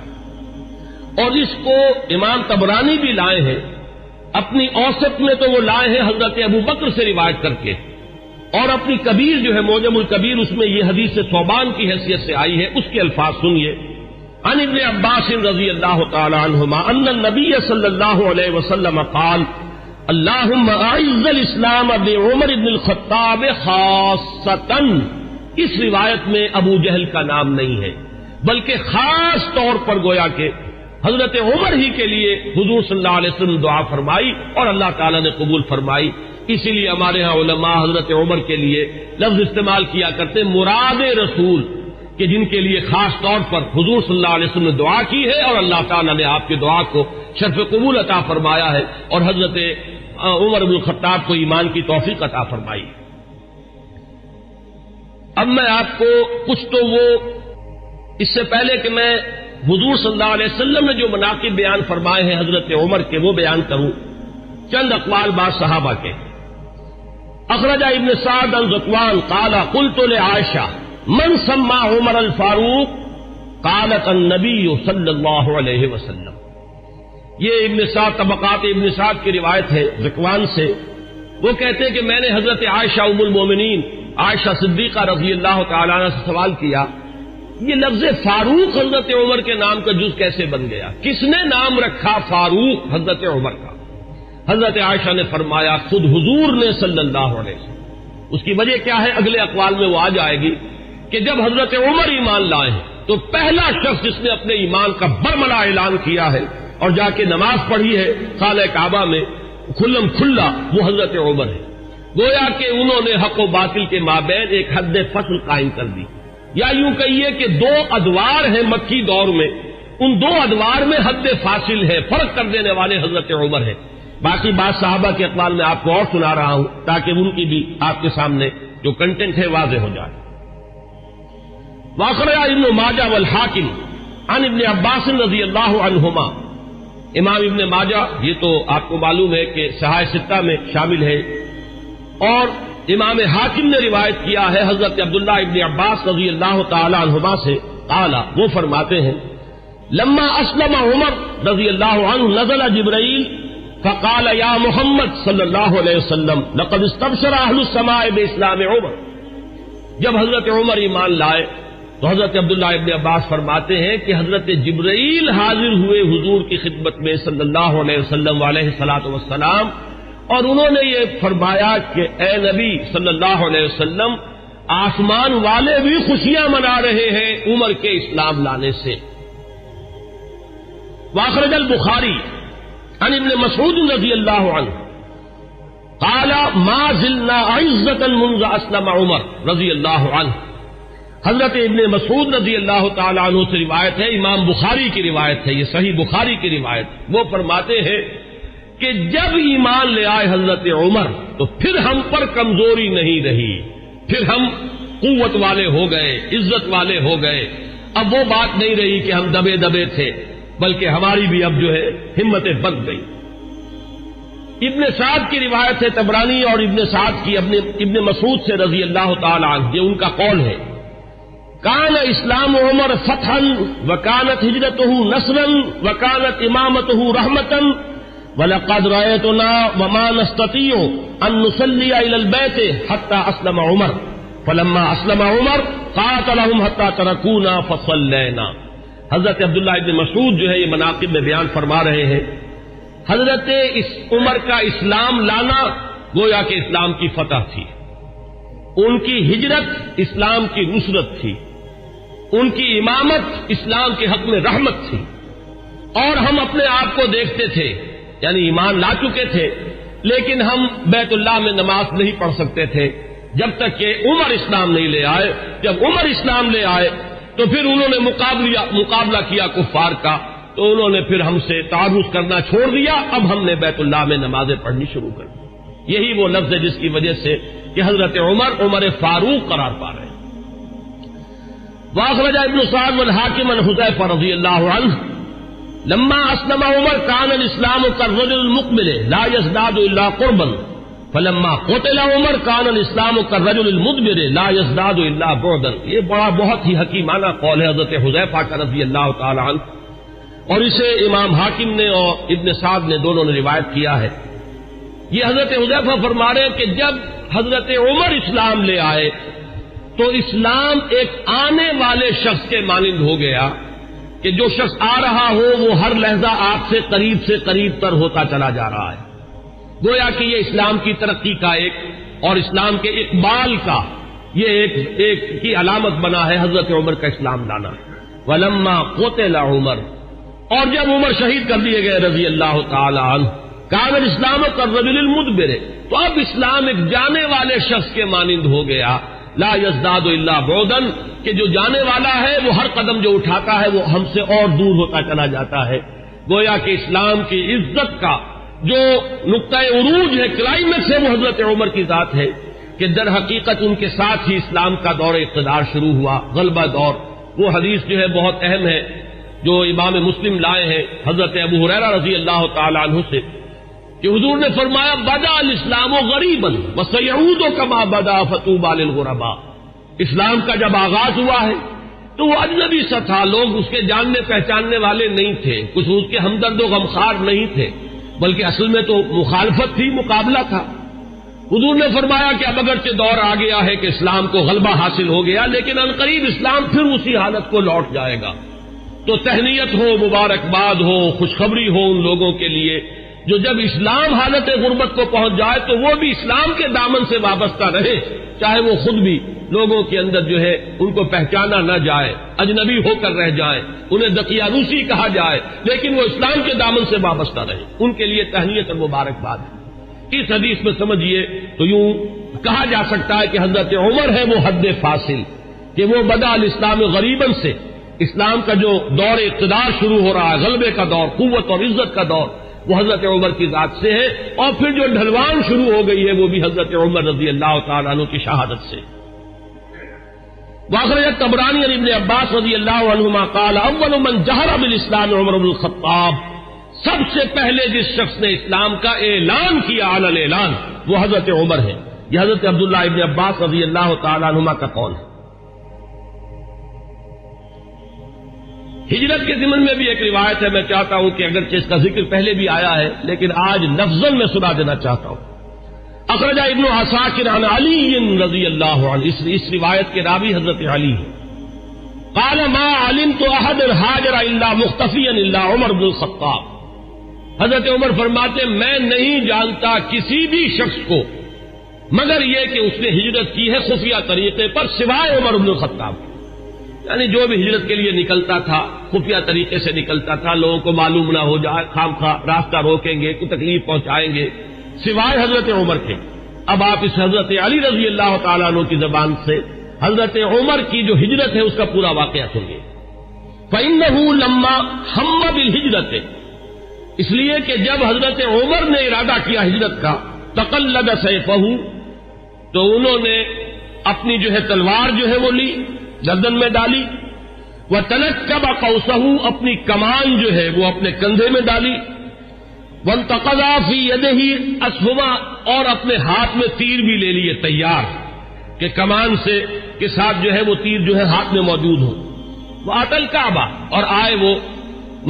اور اس کو امام طبرانی بھی لائے ہیں اپنی اوسط میں. تو وہ لائے ہیں حضرت ابو بکر سے روایت کر کے, اور اپنی کبیر جو ہے معجم الکبیر اس میں یہ حدیث ثوبان کی حیثیت سے آئی ہے. اس کے الفاظ سنیے. عن ابن عباس رضی اللہ تعالی عنہما ان النبی صلی اللہ علیہ وسلم قال اللہم اعز الاسلام بعمر بن الخطاب خاصتا. اس روایت میں ابو جہل کا نام نہیں ہے بلکہ خاص طور پر گویا کہ حضرت عمر ہی کے لیے حضور صلی اللہ علیہ وسلم دعا فرمائی اور اللہ تعالیٰ نے قبول فرمائی. اسی لیے ہمارے ہاں علماء حضرت عمر کے لیے لفظ استعمال کیا کرتے مراد رسول, کہ جن کے لیے خاص طور پر حضور صلی اللہ علیہ وسلم نے دعا کی ہے اور اللہ تعالیٰ نے آپ کی دعا کو شرف قبول عطا فرمایا ہے اور حضرت عمر بن الخطاب کو ایمان کی توفیق عطا فرمائی. اب میں آپ کو کچھ تو وہ اس سے پہلے کہ میں حضور صلی اللہ علیہ وسلم نے جو مناقب بیان فرمائے ہیں حضرت عمر کے وہ بیان کروں. چند اقوال بعض صحابہ کے. اخرج ابن سعد عن ذکوان قال قلت لعائشہ من سمى عمر الفاروق قالت النبی صلی اللہ علیہ وسلم. یہ ابن سعد طبقات ابن سعد کی روایت ہے ذکوان سے. وہ کہتے ہیں کہ میں نے حضرت عائشہ ام المومنین عائشہ صدیقہ رضی اللہ تعالیٰ عنہ سے سوال کیا یہ لفظ فاروق حضرت عمر کے نام کا جز کیسے بن گیا, کس نے نام رکھا فاروق حضرت عمر کا. حضرت عائشہ نے فرمایا خود حضور نے صلی اللہ علیہ وسلم. اس کی وجہ کیا ہے اگلے اقوال میں وہ آ جائے گی کہ جب حضرت عمر ایمان لائے ہیں تو پہلا شخص جس نے اپنے ایمان کا برملا اعلان کیا ہے اور جا کے نماز پڑھی ہے خانہ کعبہ میں کھلم کھلا وہ حضرت عمر ہے. گویا کہ انہوں نے حق و باطل کے مابین ایک حد فصل قائم کر دی, یا یوں کہیے کہ 2 ادوار ہیں مکی دور میں, ان 2 ادوار میں حد فاصل ہے, فرق کر دینے والے حضرت عمر ہے. باقی بات صحابہ کے اقوال میں آپ کو اور سنا رہا ہوں تاکہ ان کی بھی آپ کے سامنے جو کنٹینٹ ہے واضح ہو جائے. واخرج ابن ماجہ والحاکم عن ابن عباس رضی اللہ عنہما. امام ابن ماجہ یہ تو آپ کو معلوم ہے کہ صحاح ستہ میں شامل ہے, اور امام حاکم نے روایت کیا ہے حضرت عبداللہ ابن عباس رضی اللہ تعالی عنہما سے. قال وہ فرماتے ہیں لما اسلم عمر رضی اللہ عنہ نزل جبرائیل فقال یا محمد صلی اللہ علیہ وسلم لقد استبشر اہل السماء باسلام عمر. جب حضرت عمر ایمان لائے تو حضرت عبداللہ ابن عباس فرماتے ہیں کہ حضرت جبرائیل حاضر ہوئے حضور کی خدمت میں صلی اللہ علیہ وسلم علیہ الصلوۃ والسلام, اور انہوں نے یہ فرمایا کہ اے نبی صلی اللہ علیہ وسلم آسمان والے بھی خوشیاں منا رہے ہیں عمر کے اسلام لانے سے۔ واخرج البخاری عن ابن مسعود رضی اللہ عنہ قال ما زلنا عزة منذ اسلم عمر رضی اللہ عنہ۔ حضرت ابن مسعود رضی اللہ تعالی عنہ سے روایت ہے، امام بخاری کی روایت ہے، یہ صحیح بخاری کی روایت، وہ فرماتے ہیں کہ جب ایمان لے آئے حضرت عمر تو پھر ہم پر کمزوری نہیں رہی، پھر ہم قوت والے ہو گئے، عزت والے ہو گئے۔ اب وہ بات نہیں رہی کہ ہم دبے دبے تھے، بلکہ ہماری بھی اب جو ہے ہمتیں بن گئی۔ ابن سعد کی روایت ہے طبرانی اور ابن سعد کی ابن مسعود سے رضی اللہ تعالی عنہ، یہ ان کا قول ہے، کان اسلام عمر فتحا وکانت ہجرتہ نصرا وکانت امامتہ رحمتا وَلَقَدْ رَأَيْتُنَا وَمَا نَسْتَطِيعُ أَن نُّصَلِّيَ إِلَى الْبَيْتِ حَتَّى أَسْلَمَ عُمَرُ فَلَمَّا أَسْلَمَ عُمَرُ قَاتَلَهُمْ حَتَّى تَرَكُونَا فَصَلَّيْنَا۔ حضرت عبداللہ ابن مسعود جو ہے یہ مناقب میں بیان فرما رہے ہیں، حضرت عمر کا اسلام لانا گویا کہ اسلام کی فتح تھی، ان کی ہجرت اسلام کی نصرت تھی، ان کی امامت اسلام کے حق میں رحمت تھی، اور ہم اپنے آپ کو دیکھتے تھے، یعنی ایمان لا چکے تھے لیکن ہم بیت اللہ میں نماز نہیں پڑھ سکتے تھے جب تک کہ عمر اسلام نہیں لے آئے۔ جب عمر اسلام لے آئے تو پھر انہوں نے مقابلہ کیا کفار کا، تو انہوں نے پھر ہم سے تعارض کرنا چھوڑ دیا، اب ہم نے بیت اللہ میں نمازیں پڑھنی شروع کر دی۔ یہی وہ لفظ ہے جس کی وجہ سے کہ حضرت عمر فاروق قرار پا رہے ہیں۔ واخرج ابن سعد والحاکم عن حذیفہ رضی اللہ عنہ لما اسلم عمر كان الاسلام كالرجل المقبل لا يزداد الا قربا فلما قتل عمر كان الاسلام كالرجل المدبر لا يزداد الا بعدا۔ یہ بہت ہی حکیمانہ قول ہے حضرت حذیفہ کا رضی اللہ تعالی عنہ، اور اسے امام حاکم نے اور ابن سعد نے دونوں نے روایت کیا ہے۔ یہ حضرت حذیفہ فرما رہے ہیں کہ جب حضرت عمر اسلام لے آئے تو اسلام ایک آنے والے شخص کے مانند ہو گیا کہ جو شخص آ رہا ہو وہ ہر لحظہ آپ سے قریب تر ہوتا چلا جا رہا ہے۔ گویا کہ یہ اسلام کی ترقی کا ایک اور اسلام کے اقبال کا یہ ایک کی علامت بنا ہے حضرت عمر کا اسلام لانا۔ ولما قتل عمر، اور جب عمر شہید کر دیے گئے رضی اللہ تعالی عنہ، کان الاسلام کالرجل المدبر، تو اب اسلام ایک جانے والے شخص کے مانند ہو گیا، لا یزداد الا بعدا، کہ جو جانے والا ہے وہ ہر قدم جو اٹھاتا ہے وہ ہم سے اور دور ہوتا چلا جاتا ہے۔ گویا کہ اسلام کی عزت کا جو نقطہ عروج ہے، کلائمیکس ہے، وہ حضرت عمر کی ذات ہے کہ در حقیقت ان کے ساتھ ہی اسلام کا دور اقتدار شروع ہوا، غلبہ دور۔ وہ حدیث جو ہے بہت اہم ہے جو امام مسلم لائے ہیں حضرت ابو ہریرہ رضی اللہ تعالی عنہ سے، کہ حضور نے فرمایا بدا الاسلام غریبا وسیعود کما بدا فطوبى للغرباء۔ اسلام کا جب آغاز ہوا ہے تو وہ اجنبی سا تھا، لوگ اس کے جاننے پہچاننے والے نہیں تھے، کچھ اس کے ہمدرد و غمخوار نہیں تھے، بلکہ اصل میں تو مخالفت تھی، مقابلہ تھا۔ حضور نے فرمایا کہ اب اگرچہ دور آ گیا ہے کہ اسلام کو غلبہ حاصل ہو گیا، لیکن عنقریب اسلام پھر اسی حالت کو لوٹ جائے گا۔ تو تہنیت ہو، مبارکباد ہو، خوشخبری ہو ان لوگوں کے لیے جو جب اسلام حالت غربت کو پہنچ جائے تو وہ بھی اسلام کے دامن سے وابستہ رہے، چاہے وہ خود بھی لوگوں کے اندر جو ہے ان کو پہچانا نہ جائے، اجنبی ہو کر رہ جائیں، انہیں دقیانوسی کہا جائے، لیکن وہ اسلام کے دامن سے وابستہ رہے، ان کے لیے تہنیت اور مبارکباد ہے۔ اس حدیث میں سمجھیے تو یوں کہا جا سکتا ہے کہ حضرت عمر ہے وہ حد فاصل، کہ وہ بدا الاسلام غریباً سے اسلام کا جو دور اقتدار شروع ہو رہا ہے، غلبے کا دور، قوت اور عزت کا دور، وہ حضرت عمر کی ذات سے ہے، اور پھر جو ڈھلوان شروع ہو گئی ہے وہ بھی حضرت عمر رضی اللہ تعالیٰ عنہ کی شہادت سے۔ واخرج الطبرانی عن ابن عباس رضی اللہ عنہما قال اول من جہر بالاسلام عمر بن الخطاب، سب سے پہلے جس شخص نے اسلام کا اعلان کیا علی الاعلان وہ حضرت عمر ہے۔ یہ حضرت عبداللہ ابن عباس رضی اللہ تعالیٰ عنہما کا قول ہے۔ ہجرت کے ضمن میں بھی ایک روایت ہے، میں چاہتا ہوں کہ اگرچہ اس کا ذکر پہلے بھی آیا ہے لیکن آج لفظاً میں سنا دینا چاہتا ہوں۔ اخرج ابن عساکر عن علی رضی اللہ عنہ، اس روایت کے راوی حضرت علی ہیں، قال ما علمت احد هاجر الا مختفیا الا عمر بن الخطاب۔ حضرت عمر فرماتے میں نہیں جانتا کسی بھی شخص کو مگر یہ کہ اس نے ہجرت کی ہے خفیہ طریقے پر سوائے عمر بن الخطاب، یعنی جو بھی ہجرت کے لیے نکلتا تھا خفیہ طریقے سے نکلتا تھا، لوگوں کو معلوم نہ ہو جائے، خام خواہ راستہ روکیں گے، کوئی تکلیف پہنچائیں گے، سوائے حضرت عمر کے۔ اب آپ اس حضرت علی رضی اللہ تعالیٰ عنہ کی زبان سے حضرت عمر کی جو ہجرت ہے اس کا پورا واقعہ سنیے۔ فَإِنَّهُ لَمَّا هَمَّ بِالْهِجْرَةِ، اس لیے کہ جب حضرت عمر نے ارادہ کیا ہجرت کا، تقلد سیفہ، تو انہوں نے اپنی جو ہے تلوار جو ہے وہ لی، گردن میں ڈالی، وَتَنَكَّبَ قَوْسَهُ، اپنی کمان جو ہے وہ اپنے کندھے میں ڈالی، وَانْتَقَضَا فِي يَدِهِ أَسْهُمًا، اور اپنے ہاتھ میں تیر بھی لے لیے تیار کہ کمان سے کے ساتھ جو ہے وہ تیر جو ہے ہاتھ میں موجود ہو۔ وَأَتَى الْكَعْبَةَ، اور آئے وہ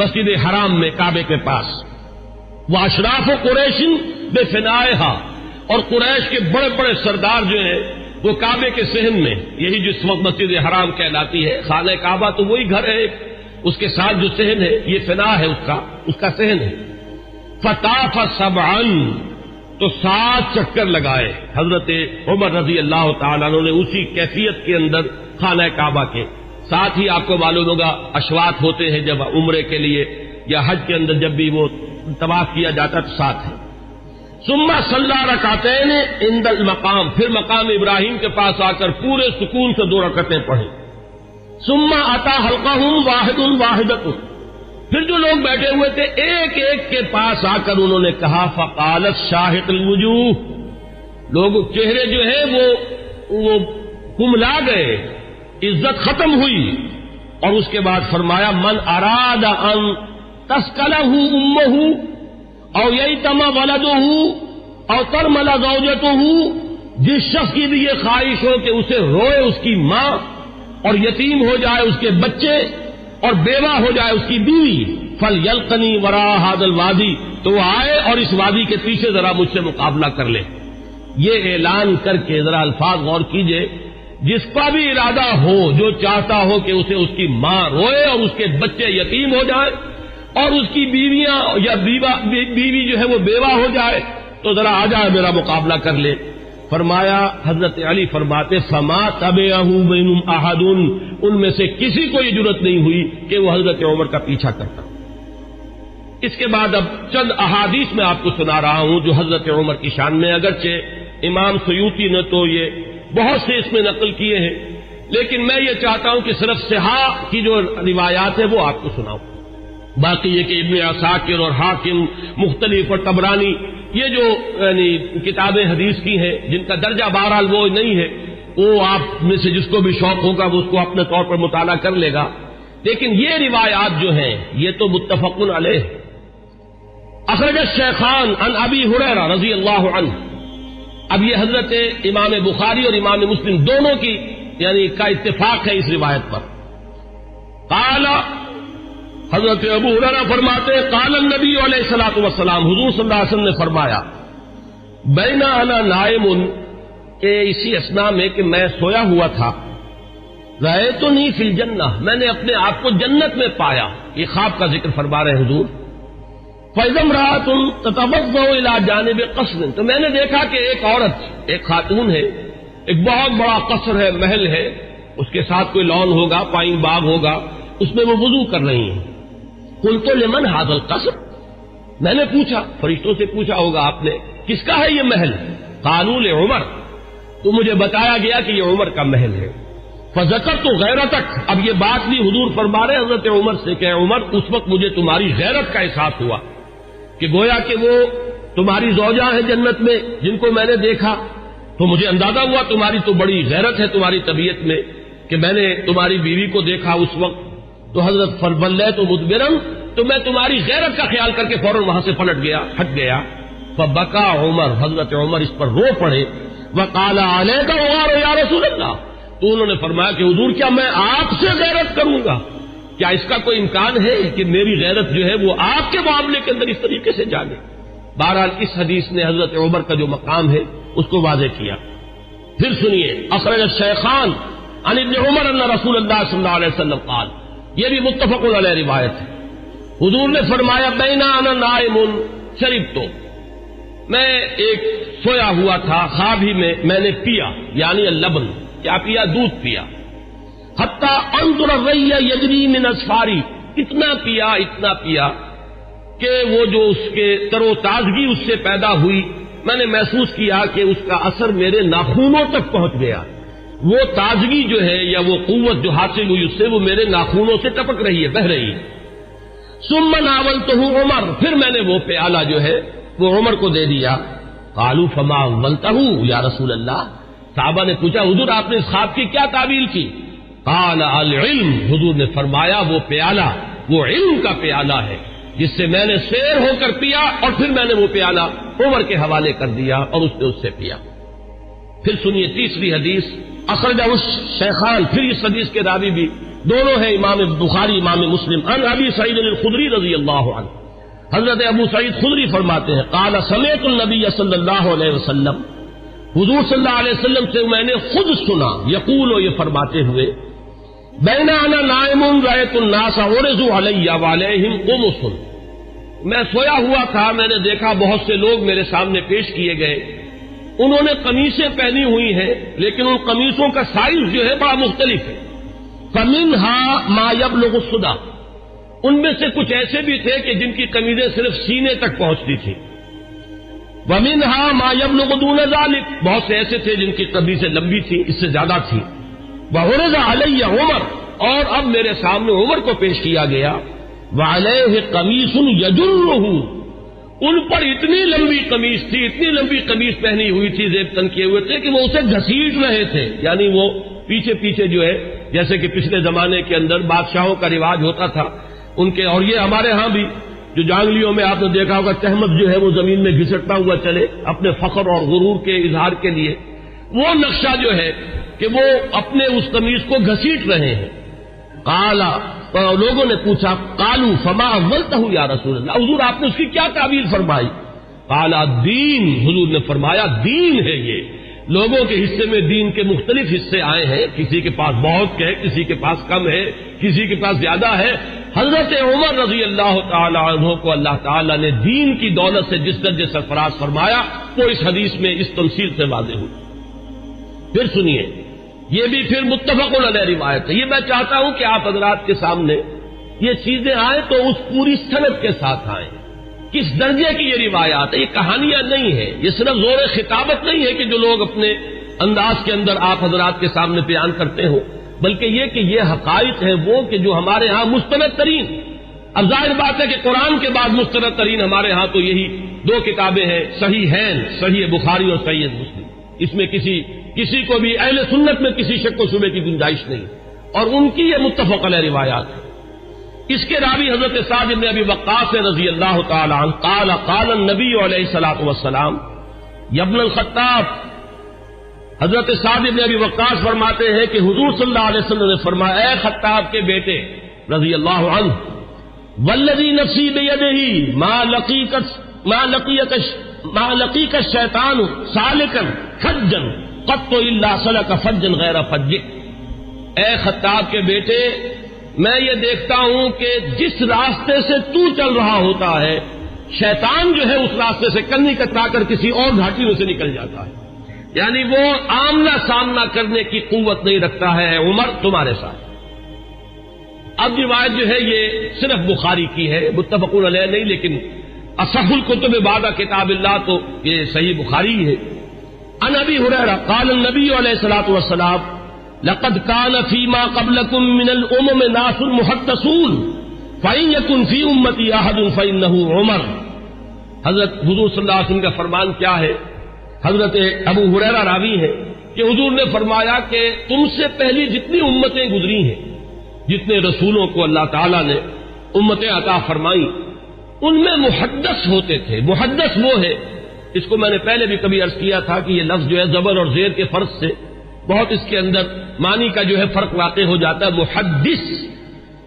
مسجد حرام میں کعبے کے پاس، وَأَشْرَافُ قُرَيْشٍ بِفِنَائِهَا، اور قریش کے بڑے بڑے سردار جو ہیں وہ کعبے کے صحن میں، یہی جس وقت مسجد حرام کہلاتی ہے، خانہ کعبہ تو وہی گھر ہے، اس کے ساتھ جو صحن ہے یہ فنا ہے اس کا صحن ہے۔ فطاف سبعا، تو 7 چکر لگائے حضرت عمر رضی اللہ تعالیٰ عنہ نے اسی کیفیت کے اندر خانہ کعبہ کے۔ ساتھ ہی آپ کو معلوم ہوگا اشواط ہوتے ہیں جب عمرے کے لیے یا حج کے اندر جب بھی وہ طواف کیا جاتا تو ساتھ ہے۔ ثم صلی رکعتین عند المقام، پھر مقام ابراہیم کے پاس آ کر پورے سکون سے 2 رکعتیں پڑھی۔ ثم اتی حلقہم واحد واحدۃ، پھر جو لوگ بیٹھے ہوئے تھے ایک ایک کے پاس آ کر انہوں نے کہا فقالت شاہق الوجوہ، لوگ چہرے جو ہے وہ کملا گئے، عزت ختم ہوئی، اور اس کے بعد فرمایا من اراد ان تسکلہ امہ او یتم ولدہ او ترمل زوجتہ، جس شخص کی بھی یہ خواہش ہو کہ اسے روئے اس کی ماں اور یتیم ہو جائے اس کے بچے اور بیوہ ہو جائے اس کی بیوی، فلیلقنی وراء ھذا الوادی، تو وہ آئے اور اس وادی کے پیچھے ذرا مجھ سے مقابلہ کر لے۔ یہ اعلان کر کے ذرا الفاظ غور کیجئے، جس کا بھی ارادہ ہو، جو چاہتا ہو کہ اسے اس کی ماں روئے اور اس کے بچے یتیم ہو جائیں اور اس کی بیویاں یا بیوی جو ہے وہ بیوہ ہو جائے، تو ذرا آ جائے میرا مقابلہ کر لے۔ فرمایا حضرت علی فرماتے فما تبعہ بینہم احد، ان میں سے کسی کو یہ جرأت نہیں ہوئی کہ وہ حضرت عمر کا پیچھا کرتا۔ اس کے بعد اب چند احادیث میں آپ کو سنا رہا ہوں جو حضرت عمر کی شان میں، اگرچہ امام سیوطی نے تو یہ بہت سے اس میں نقل کیے ہیں، لیکن میں یہ چاہتا ہوں کہ صرف صحاح کی جو روایات ہیں وہ آپ کو سناؤں۔ باقی یہ کہ ابن عساکر اور حاکم مختلف اور طبرانی یہ جو یعنی کتابیں حدیث کی ہیں جن کا درجہ بہرحال وہ نہیں ہے، وہ آپ میں سے جس کو بھی شوق ہوگا وہ اس کو اپنے طور پر مطالعہ کر لے گا، لیکن یہ روایات جو ہیں یہ تو متفق علیہ۔ اخرج الشیخان عن ابی ہریرہ رضی اللہ عنہ، اب یہ حضرت امام بخاری اور امام مسلم دونوں کی یعنی کا اتفاق ہے اس روایت پر۔ قال، حضرت ابو ہریرہ فرماتے قال النبی علیہ الصلوۃ والسلام، حضور صلی اللہ علیہ وسلم نے فرمایا بین انا نائم، کہ اسی اثناء میں کہ میں سویا ہوا تھا، رأیتنی فی الجنہ، میں نے اپنے آپ کو جنت میں پایا، یہ خواب کا ذکر فرما رہے حضور۔ فإذا امرأة تتوضأ إلى جانب قصر، تو میں نے دیکھا کہ ایک عورت، ایک خاتون ہے، ایک بہت بڑا قصر ہے، محل ہے، اس کے ساتھ کوئی لان ہوگا، پائن باغ ہوگا، اس میں وہ وضو کر رہی ہیں۔ قلت لمن هذا القصر، میں نے پوچھا، فرشتوں سے پوچھا ہوگا آپ نے، کس کا ہے یہ محل؟ قالوا لعمر، تو مجھے بتایا گیا کہ یہ عمر کا محل ہے۔ فذکرت غیرتک، اب یہ بات بھی حضور فرما رہے حضرت عمر سے کہ عمر اس وقت مجھے تمہاری غیرت کا احساس ہوا، کہ گویا کہ وہ تمہاری زوجہ ہیں جنت میں جن کو میں نے دیکھا، تو مجھے اندازہ ہوا تمہاری تو بڑی غیرت ہے تمہاری طبیعت میں کہ میں نے تمہاری بیوی کو دیکھا اس وقت، تو حضرت فَلَّيْتُ مُدْبِرًا، تو میں تمہاری غیرت کا خیال کر کے فوراً وہاں سے ہٹ گیا۔ فبکا عمر، حضرت عمر اس پر رو پڑے، وقال علیک غار یا رسول اللہ، تو انہوں نے فرمایا کہ حضور کیا میں آپ سے غیرت کروں گا؟ کیا اس کا کوئی امکان ہے کہ میری غیرت جو ہے وہ آپ کے معاملے کے اندر اس طریقے سے جاگے؟ بہرحال اس حدیث نے حضرت عمر کا جو مقام ہے اس کو واضح کیا۔ پھر سنیے، اخرج الشیخان عن ابن عمر ان رسول اللہ صلی اللہ علیہ وسلم قال، یہ بھی متفق علیہ روایت ہے، حضور نے فرمایا بین انا نائم شربت، میں ایک سویا ہوا تھا، خواب ہی میں نے پیا، یعنی اللبن، کیا پیا؟ دودھ پیا، حتی انظر الری یجری من اصفاری، اتنا پیا کہ وہ جو اس کے تر و تازگی اس سے پیدا ہوئی، میں نے محسوس کیا کہ اس کا اثر میرے ناخونوں تک پہنچ گیا، وہ تازگی جو ہے یا وہ قوت جو حاصل ہوئی اس سے وہ میرے ناخونوں سے ٹپک رہی ہے، بہہ رہی ہے۔ ثم ناولتہ عمر، پھر میں نے وہ پیالہ جو ہے وہ عمر کو دے دیا۔ قالوا فما اولتہ یا رسول اللہ، صحابہ نے پوچھا حضور آپ نے اس خواب کی کیا تعبیر کی؟ قال العلم، حضور نے فرمایا وہ پیالہ وہ علم کا پیالہ ہے جس سے میں نے سیر ہو کر پیا، اور پھر میں نے وہ پیالہ عمر کے حوالے کر دیا اور اس نے اس سے پیا۔ پھر سنیے تیسری حدیث، اخرجہ الشیخان، پھر اس حدیث کے راوی بھی دونوں ہیں امام بخاری امام مسلم، عن ابی سعید الخدری رضی اللہ عنہ، حضرت ابو سعید خدری فرماتے ہیں قال سمعت النبی صلی اللہ علیہ وسلم، حضور صلی اللہ علیہ وسلم سے میں نے خود سنا، یقول، یہ فرماتے ہوئے، بین انا نائم رأیت الناس عرضوا علی وعلیہم قمص، میں سویا ہوا تھا، میں نے دیکھا بہت سے لوگ میرے سامنے پیش کیے گئے، انہوں نے قمیصیں پہنی ہوئی ہیں لیکن ان قمیصوں کا سائز جو ہے بڑا مختلف ہے۔ فمنها ما يبلغ الصدى، ان میں سے کچھ ایسے بھی تھے کہ جن کی قمیضیں صرف سینے تک پہنچتی تھی۔ ومنها ما يبلغ دون ذلك، بہت سے ایسے تھے جن کی قمیضیں لمبی تھیں، اس سے زیادہ تھی۔ وعرض علی عمر، اور اب میرے سامنے عمر کو پیش کیا گیا، وعلیہ قمیص یجرہ، ان پر اتنی لمبی قمیص تھی، اتنی لمبی قمیص پہنی ہوئی تھی، زیب تن کیے ہوئے تھے کہ وہ اسے گھسیٹ رہے تھے، یعنی وہ پیچھے پیچھے جو ہے، جیسے کہ پچھلے زمانے کے اندر بادشاہوں کا رواج ہوتا تھا ان کے، اور یہ ہمارے ہاں بھی جو جانگلیوں میں آپ نے دیکھا ہوگا تہمت جو ہے وہ زمین میں گھسٹتا ہوا چلے اپنے فخر اور غرور کے اظہار کے لیے، وہ نقشہ جو ہے کہ وہ اپنے اس قمیص کو گھسیٹ رہے ہیں۔ قالا، لوگوں نے پوچھا، قالوا فما اولتہ یا رسول اللہ، حضور آپ نے اس کی کیا تعبیر فرمائی؟ قالا دین، حضور نے فرمایا دین ہے، یہ لوگوں کے حصے میں دین کے مختلف حصے آئے ہیں، کسی کے پاس بہت ہے، کسی کے پاس کم ہے، کسی کے پاس زیادہ ہے۔ حضرت عمر رضی اللہ تعالی عنہ کو اللہ تعالی نے دین کی دولت سے جس درجے سرفراز فرمایا وہ اس حدیث میں اس تمثیل سے واضح ہوئی۔ پھر سنیے، یہ بھی پھر متفق علیہ روایت ہے، یہ میں چاہتا ہوں کہ آپ حضرات کے سامنے یہ چیزیں آئیں تو اس پوری سند کے ساتھ آئیں، کس درجے کی یہ روایات ہے، یہ کہانیاں نہیں ہیں، یہ صرف زور خطابت نہیں ہے کہ جو لوگ اپنے انداز کے اندر آپ حضرات کے سامنے بیان کرتے ہو، بلکہ یہ کہ یہ حقائق ہیں وہ کہ جو ہمارے ہاں مستند ترین، اب ظاہر بات ہے کہ قرآن کے بعد مستند ترین ہمارے ہاں تو یہی دو کتابیں ہیں، صحیحین، صحیح بخاری اور صحیح مسلم، اس میں کسی کو بھی اہل سنت میں کسی شک و شبے کی گنجائش نہیں، اور ان کی یہ متفق علیہ روایات ہے۔ اس کے راوی حضرت سعد بن ابی وقاص رضی اللہ تعالی عنہ قال قال النبی علیہ الصلوۃ والسلام یا ابن الخطاب، حضرت سعد بن ابی وقاص فرماتے ہیں کہ حضور صلی اللہ علیہ وسلم نے فرمایا، اے خطاب کے بیٹے رضی اللہ عنہ، والذی نفسی بیدہ ما لقیک الشیطان سالکا فجا قط الا سلک فجا غیر فجک، اے خطاب کے بیٹے میں یہ دیکھتا ہوں کہ جس راستے سے تو چل رہا ہوتا ہے شیطان جو ہے اس راستے سے کنی کترا کر کسی اور گھاٹی میں سے نکل جاتا ہے، یعنی وہ آمنا سامنا کرنے کی قوت نہیں رکھتا ہے عمر تمہارے ساتھ۔ اب روایت جو ہے یہ صرف بخاری کی ہے، متفق علیہ نہیں، لیکن اصح الکتب بعد کتاب اللہ تو یہ صحیح بخاری ہے۔ عن ابی ہریرہ قال النبی علیہ الصلوۃ والسلام لقد كان فيما قبلكم من الامم ناس محدثون فإن يكن في امتي احد فإنه عمر، حضرت حضور صلی اللہ علیہ وسلم کا فرمان کیا ہے؟ حضرت ابو ہریرہ راوی ہے کہ حضور نے فرمایا کہ تم سے پہلی جتنی امتیں گزری ہیں، جتنے رسولوں کو اللہ تعالیٰ نے امتیں عطا فرمائی، ان میں محدث ہوتے تھے۔ محدث وہ ہے، اس کو میں نے پہلے بھی کبھی عرض کیا تھا کہ یہ لفظ جو ہے زبر اور زیر کے فرق سے بہت اس کے اندر معنی کا جو ہے فرق واقع ہو جاتا ہے۔ محدث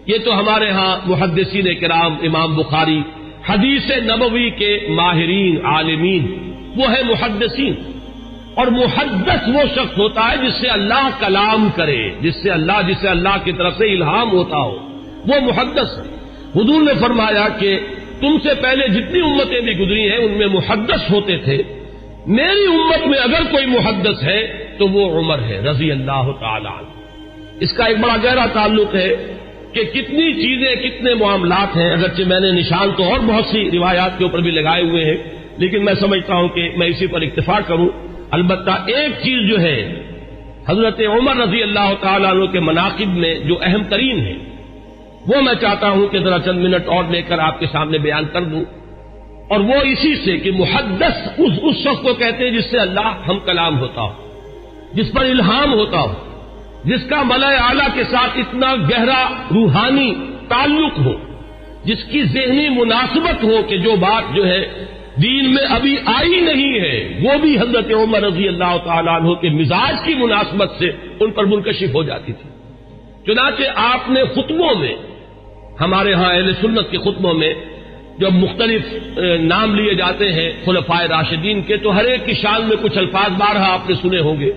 یہ تو ہمارے ہاں محدثین کرام، امام بخاری، حدیث نبوی کے ماہرین عالمین وہ ہے محدثین، اور محدث وہ شخص ہوتا ہے جس سے اللہ کلام کرے، جسے اللہ کی طرف سے الہام ہوتا ہو، وہ محدث ہے۔ حضور نے فرمایا کہ تم سے پہلے جتنی امتیں بھی گزری ہیں ان میں محدث ہوتے تھے، میری امت میں اگر کوئی محدث ہے تو وہ عمر ہے رضی اللہ تعالی عنہ۔ اس کا ایک بڑا گہرا تعلق ہے کہ کتنی چیزیں، کتنے معاملات ہیں، اگرچہ میں نے نشان تو اور بہت سی روایات کے اوپر بھی لگائے ہوئے ہیں، لیکن میں سمجھتا ہوں کہ میں اسی پر اکتفا کروں۔ البتہ ایک چیز جو ہے حضرت عمر رضی اللہ تعالیٰ عنہ کے مناقب میں جو اہم ترین ہے، وہ میں چاہتا ہوں کہ ذرا چند منٹ اور لے کر آپ کے سامنے بیان کر دوں، اور وہ اسی سے کہ محدث اس شخص کو کہتے ہیں جس سے اللہ ہم کلام ہوتا ہو، جس پر الہام ہوتا ہو، جس کا ملأ اعلیٰ کے ساتھ اتنا گہرا روحانی تعلق ہو، جس کی ذہنی مناسبت ہو کہ جو بات جو ہے دین میں ابھی آئی نہیں ہے وہ بھی حضرت عمر رضی اللہ تعالیٰ عنہ کے مزاج کی مناسبت سے ان پر منکشف ہو جاتی تھی۔ چنانچہ آپ نے خطبوں میں، ہمارے ہاں اہل سنت کے خطبوں میں جب مختلف نام لیے جاتے ہیں خلفائے راشدین کے، تو ہر ایک کی شان میں کچھ الفاظ بارہا آپ نے سنے ہوں گے۔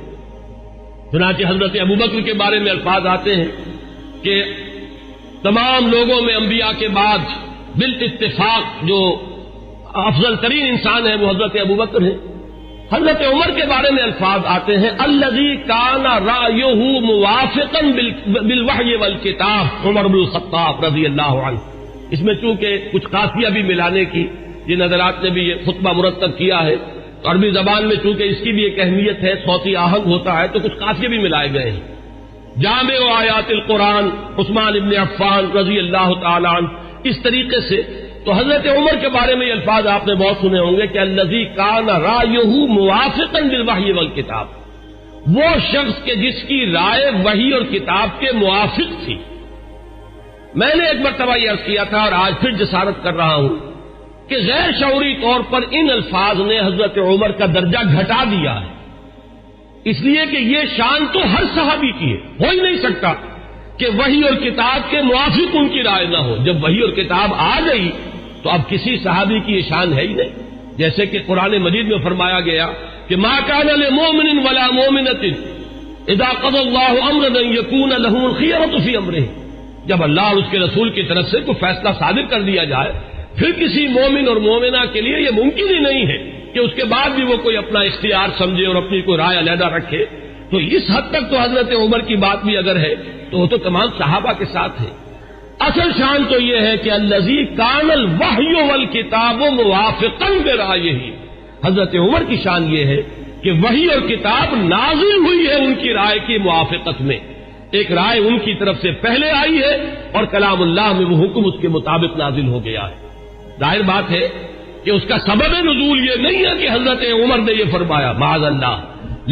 چنانچہ حضرت ابوبکر کے بارے میں الفاظ آتے ہیں کہ تمام لوگوں میں انبیاء کے بعد بالاتفاق جو افضل ترین انسان ہے وہ حضرت ابوبکر ہیں۔ حضرت عمر کے بارے میں الفاظ آتے ہیں الذی کان رأیہ موافقا بالوحی والکتاب، عمر بن الخطاب رضی اللہ عنہ۔ اس میں چونکہ کچھ قافیہ بھی ملانے کی جن حضرات نے بھی یہ خطبہ مرتب کیا ہے، تو عربی زبان میں چونکہ اس کی بھی ایک اہمیت ہے، صوتی آہنگ ہوتا ہے، تو کچھ قافیے بھی ملائے گئے ہیں۔ جامع آیات القرآن عثمان ابن عفان رضی اللہ تعالی عنہ، اس طریقے سے تو حضرت عمر کے بارے میں یہ الفاظ آپ نے بہت سنے ہوں گے کہ الذی کان رأیہ موافقا بالوحی والکتاب، وہ شخص کے جس کی رائے وحی اور کتاب کے موافق تھی۔ میں نے ایک مرتبہ یہ عرض کیا تھا اور آج پھر جسارت کر رہا ہوں کہ غیر شعوری طور پر ان الفاظ نے حضرت عمر کا درجہ گھٹا دیا ہے، اس لیے کہ یہ شان تو ہر صحابی کی ہے، ہو ہی نہیں سکتا کہ وحی اور کتاب کے موافق ان کی رائے نہ ہو۔ جب وحی اور کتاب آ گئی تو اب کسی صحابی کی یہ شان ہے ہی نہیں، جیسے کہ قرآن مجید میں فرمایا گیا کہ ما کان لمؤمن ولا مؤمنۃ اذا قضى الله امرا ان يكون له الخيرة في امره، جب اللہ اور اس کے رسول کی طرف سے کوئی فیصلہ صادر کر دیا جائے پھر کسی مومن اور مومنہ کے لیے یہ ممکن ہی نہیں ہے کہ اس کے بعد بھی وہ کوئی اپنا اختیار سمجھے اور اپنی کوئی رائے علیحدہ رکھے۔ تو اس حد تک تو حضرت عمر کی بات بھی اگر ہے تو وہ تو تمام صحابہ کے ساتھ ہے۔ اصل شان تو یہ ہے کہ الذی کان الوحی والکتاب موافقا برأیہ، حضرت عمر کی شان یہ ہے کہ وحی اور کتاب نازل ہوئی ہے ان کی رائے کی موافقت میں، ایک رائے ان کی طرف سے پہلے آئی ہے اور کلام اللہ میں وہ حکم اس کے مطابق نازل ہو گیا ہے۔ ظاہر بات ہے کہ اس کا سبب نزول یہ نہیں ہے کہ حضرت عمر نے یہ فرمایا، معاذ اللہ،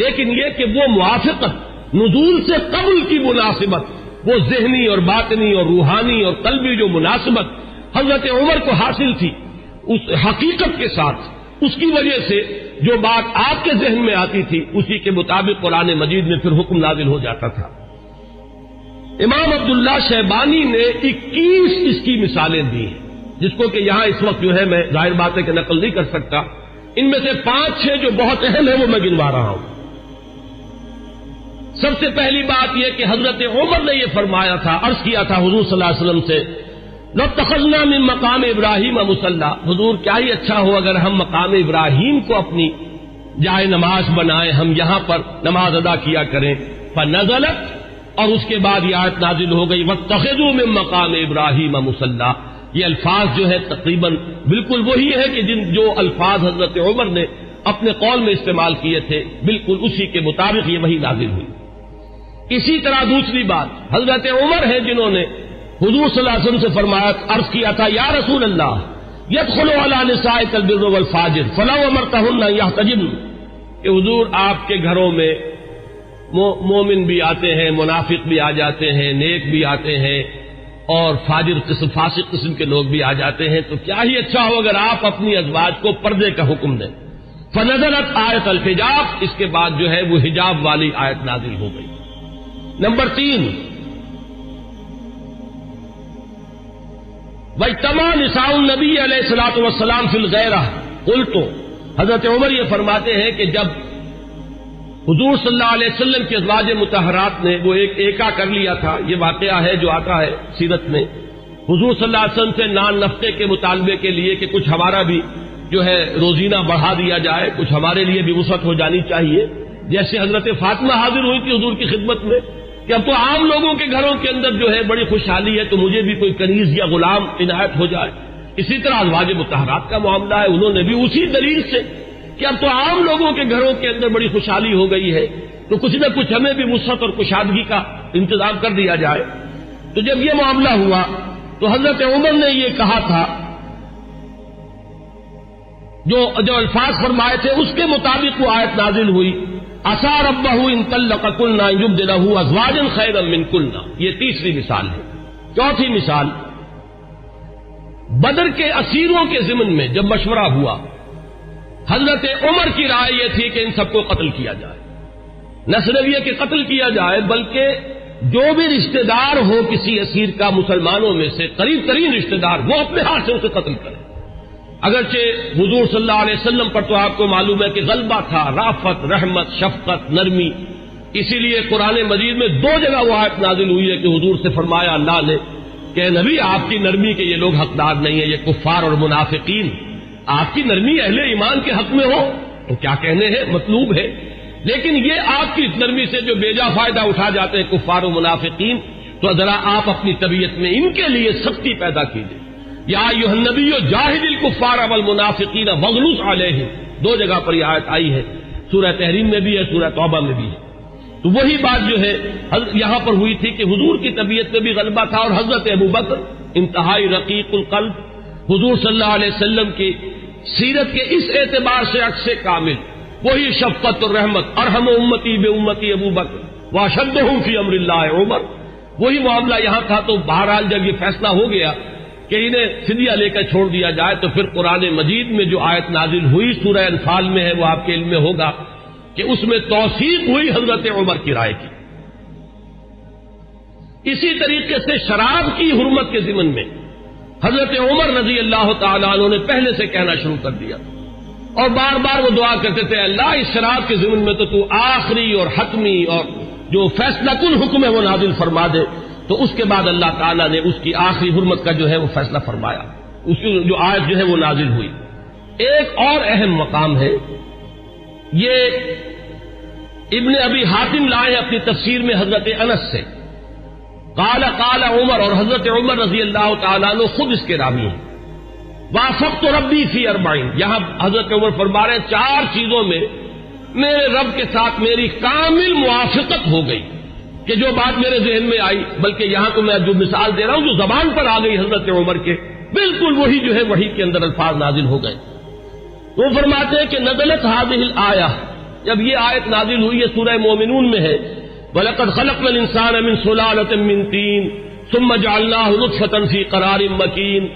لیکن یہ کہ وہ موافقت نزول سے قبل کی مناسبت، وہ ذہنی اور باطنی اور روحانی اور قلبی جو مناسبت حضرت عمر کو حاصل تھی اس حقیقت کے ساتھ، اس کی وجہ سے جو بات آپ کے ذہن میں آتی تھی اسی کے مطابق قرآن مجید میں پھر حکم نازل ہو جاتا تھا۔ امام عبداللہ شیبانی نے 21 اس کی مثالیں دی ہیں، جس کو کہ یہاں اس وقت جو ہے میں ظاہر بات ہے کہ نقل نہیں کر سکتا، ان میں سے 5-6 جو بہت اہم ہیں وہ میں گنوا رہا ہوں۔ سب سے پہلی بات یہ کہ حضرت عمر نے یہ فرمایا تھا، عرض کیا تھا حضور صلی اللہ علیہ وسلم سے لَاتَّخَذْنَا مِن مقام ابراہیم مصلی، حضور کیا ہی اچھا ہو اگر ہم مقام ابراہیم کو اپنی جائے نماز بنائیں، ہم یہاں پر نماز ادا کیا کریں۔ فنزلت، اور اس کے بعد یہ آیت نازل ہو گئی وَاتَّخِذُوا مِن مقام ابراہیم مصلی۔ یہ الفاظ جو ہے تقریباً بالکل وہی ہے کہ جو الفاظ حضرت عمر نے اپنے قول میں استعمال کیے تھے، بالکل اسی کے مطابق یہ وہی نازل ہوئی۔ اسی طرح دوسری بات حضرت عمر ہیں جنہوں نے حضور صلی اللہ علیہ وسلم سے فرمایا، عرض کیا تھا یا رسول اللہ يدخل على نسائك البر والفاجر فلو امرتهن يحتجبن، کہ حضور آپ کے گھروں میں مومن بھی آتے ہیں، منافق بھی آ جاتے ہیں، نیک بھی آتے ہیں اور فاجر قسم فاسق قسم کے لوگ بھی آ جاتے ہیں، تو کیا ہی اچھا ہو اگر آپ اپنی ازواج کو پردے کا حکم دیں۔ فنزلت آیت الحجاب، اس کے بعد جو ہے وہ حجاب والی آیت نازل ہو گئی۔ نمبر 3، وَاجْتَمَعَ نِسَاءُ النَّبِيِّ علیہ الصلوۃ والسلام فی الغیرہ، قلت، حضرت عمر یہ فرماتے ہیں کہ جب حضور صلی اللہ علیہ وسلم کی ازواج مطہرات نے وہ ایک ایکا کر لیا تھا، یہ واقعہ ہے جو آتا ہے سیرت میں، حضور صلی اللہ علیہ وسلم سے نان نفقے کے مطالبے کے لیے کہ کچھ ہمارا بھی جو ہے روزینہ بڑھا دیا جائے، کچھ ہمارے لیے بھی وسعت ہو جانی چاہیے. جیسے حضرت فاطمہ حاضر ہوئی تھی حضور کی خدمت میں کہ اب تو عام لوگوں کے گھروں کے اندر جو ہے بڑی خوشحالی ہے، تو مجھے بھی کوئی کنیز یا غلام عنایت ہو جائے. اسی طرح ازواج مطہرات کا معاملہ ہے، انہوں نے بھی اسی دلیل سے کہ اب تو عام لوگوں کے گھروں کے اندر بڑی خوشحالی ہو گئی ہے، تو کچھ نہ کچھ ہمیں بھی وسعت اور کشادگی کا انتظام کر دیا جائے. تو جب یہ معاملہ ہوا تو حضرت عمر نے یہ کہا تھا، جو الفاظ فرمائے تھے اس کے مطابق وہ آیت نازل ہوئی، عسى ربه ان طلقكن ان يبدله ازواجا خيرا منكن. یہ تیسری مثال ہے. چوتھی مثال، بدر کے اسیروں کے ضمن میں جب مشورہ ہوا، حضرت عمر کی رائے یہ تھی کہ ان سب کو قتل کیا جائے. نہ صرف یہ کہ قتل کیا جائے بلکہ جو بھی رشتہ دار ہو کسی اسیر کا مسلمانوں میں سے، قریب ترین رشتہ دار، وہ اپنے ہاتھ سے اسے قتل کرے. اگرچہ حضور صلی اللہ علیہ وسلم پر تو آپ کو معلوم ہے کہ غلبہ تھا، رافت، رحمت، شفقت، نرمی. اسی لیے قرآن مجید میں 2 جگہ وہ آیت نازل ہوئی ہے کہ حضور سے فرمایا اللہ نے کہ نبی آپ کی نرمی کے یہ لوگ حقدار نہیں ہیں، یہ کفار اور منافقین. آپ کی نرمی اہل ایمان کے حق میں ہو تو کیا کہنے ہیں، مطلوب ہے. لیکن یہ آپ کی نرمی سے جو بیجا فائدہ اٹھا جاتے ہیں کفار و منافقین، تو ذرا آپ اپنی طبیعت میں ان کے لیے سختی پیدا کیجیے. یا ایھا النبی جاہد الکفار والمنافقین واغلظ علیہم. 2 جگہ پر یہ آیت آئی ہے، سورہ تحریم میں بھی ہے، سورہ توبہ میں بھی ہے. تو وہی بات جو ہے یہاں پر ہوئی تھی کہ حضور کی طبیعت میں بھی غلبہ تھا، اور حضرت ابوبکر انتہائی رقیق القلب، حضور صلی اللہ علیہ وسلم کی سیرت کے اس اعتبار سے عکس کامل، وہی شفقت اور رحمت. ارحم امتی بامتی ابوبکر واشدہم فی امر اللہ عمر. وہی معاملہ یہاں تھا. تو بہرحال جب یہ فیصلہ ہو گیا کہ انہیں فدیہ لے کر چھوڑ دیا جائے، تو پھر قرآن مجید میں جو آیت نازل ہوئی سورہ انفال میں ہے، وہ آپ کے علم میں ہوگا کہ اس میں توثیق ہوئی حضرت عمر کی رائے کی. اسی طریقے سے شراب کی حرمت کے ضمن میں حضرت عمر رضی اللہ تعالیٰ عنہ نے پہلے سے کہنا شروع کر دیا، اور بار بار وہ دعا کرتے تھے اللہ اس شراب کے ضمن میں تو آخری اور حتمی اور جو فیصلہ کن حکم ہے وہ نازل فرما دے. تو اس کے بعد اللہ تعالیٰ نے اس کی آخری حرمت کا جو ہے وہ فیصلہ فرمایا، اس کی جو آیت جو ہے وہ نازل ہوئی. ایک اور اہم مقام ہے، یہ ابن ابی حاتم لائے اپنی تفسیر میں حضرت انس سے، قال عمر، اور حضرت عمر رضی اللہ تعالیٰ عنہ خود اس کے راوی ہیں. وافقت ربی فی 40. یہاں حضرت عمر فرما رہے ہیں 4 چیزوں میں میرے رب کے ساتھ میری کامل موافقت ہو گئی کہ جو بات میرے ذہن میں آئی، بلکہ یہاں تو میں جو مثال دے رہا ہوں جو زبان پر آ گئی حضرت عمر کے، بالکل وہی جو ہے وحی کے اندر الفاظ نازل ہو گئے. وہ فرماتے ہیں کہ نزلت هذه الآیہ، جب یہ آیت نازل ہوئی ہے سورہ مومنون میں ہے، وَلَقَدْ خَلَقْنَا الْإِنسَانَ مِنْ سُلَالَةٍ مِنْ طِينٍ ثُمَّ جَعَلْنَاهُ نُطْفَةً فِي قَرَارٍ مَكِينٍ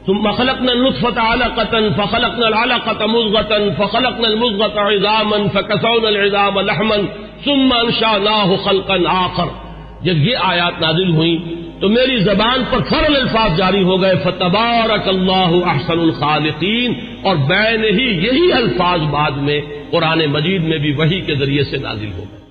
ثم خلقنا النطفة علقة فخلقنا العلقة مضغة فخلقنا المضغة عظاما فكسونا العظام لحما ثم انشأناه خلقا آخر. جب یہ آیات نازل ہوئیں تو میری زبان پر فوراً الفاظ جاری ہو گئے فتبارک اللہ احسن الخالقین، اور بین ہی یہی الفاظ بعد میں قرآن مجید میں بھی وحی کے ذریعے سے نازل ہو گئے.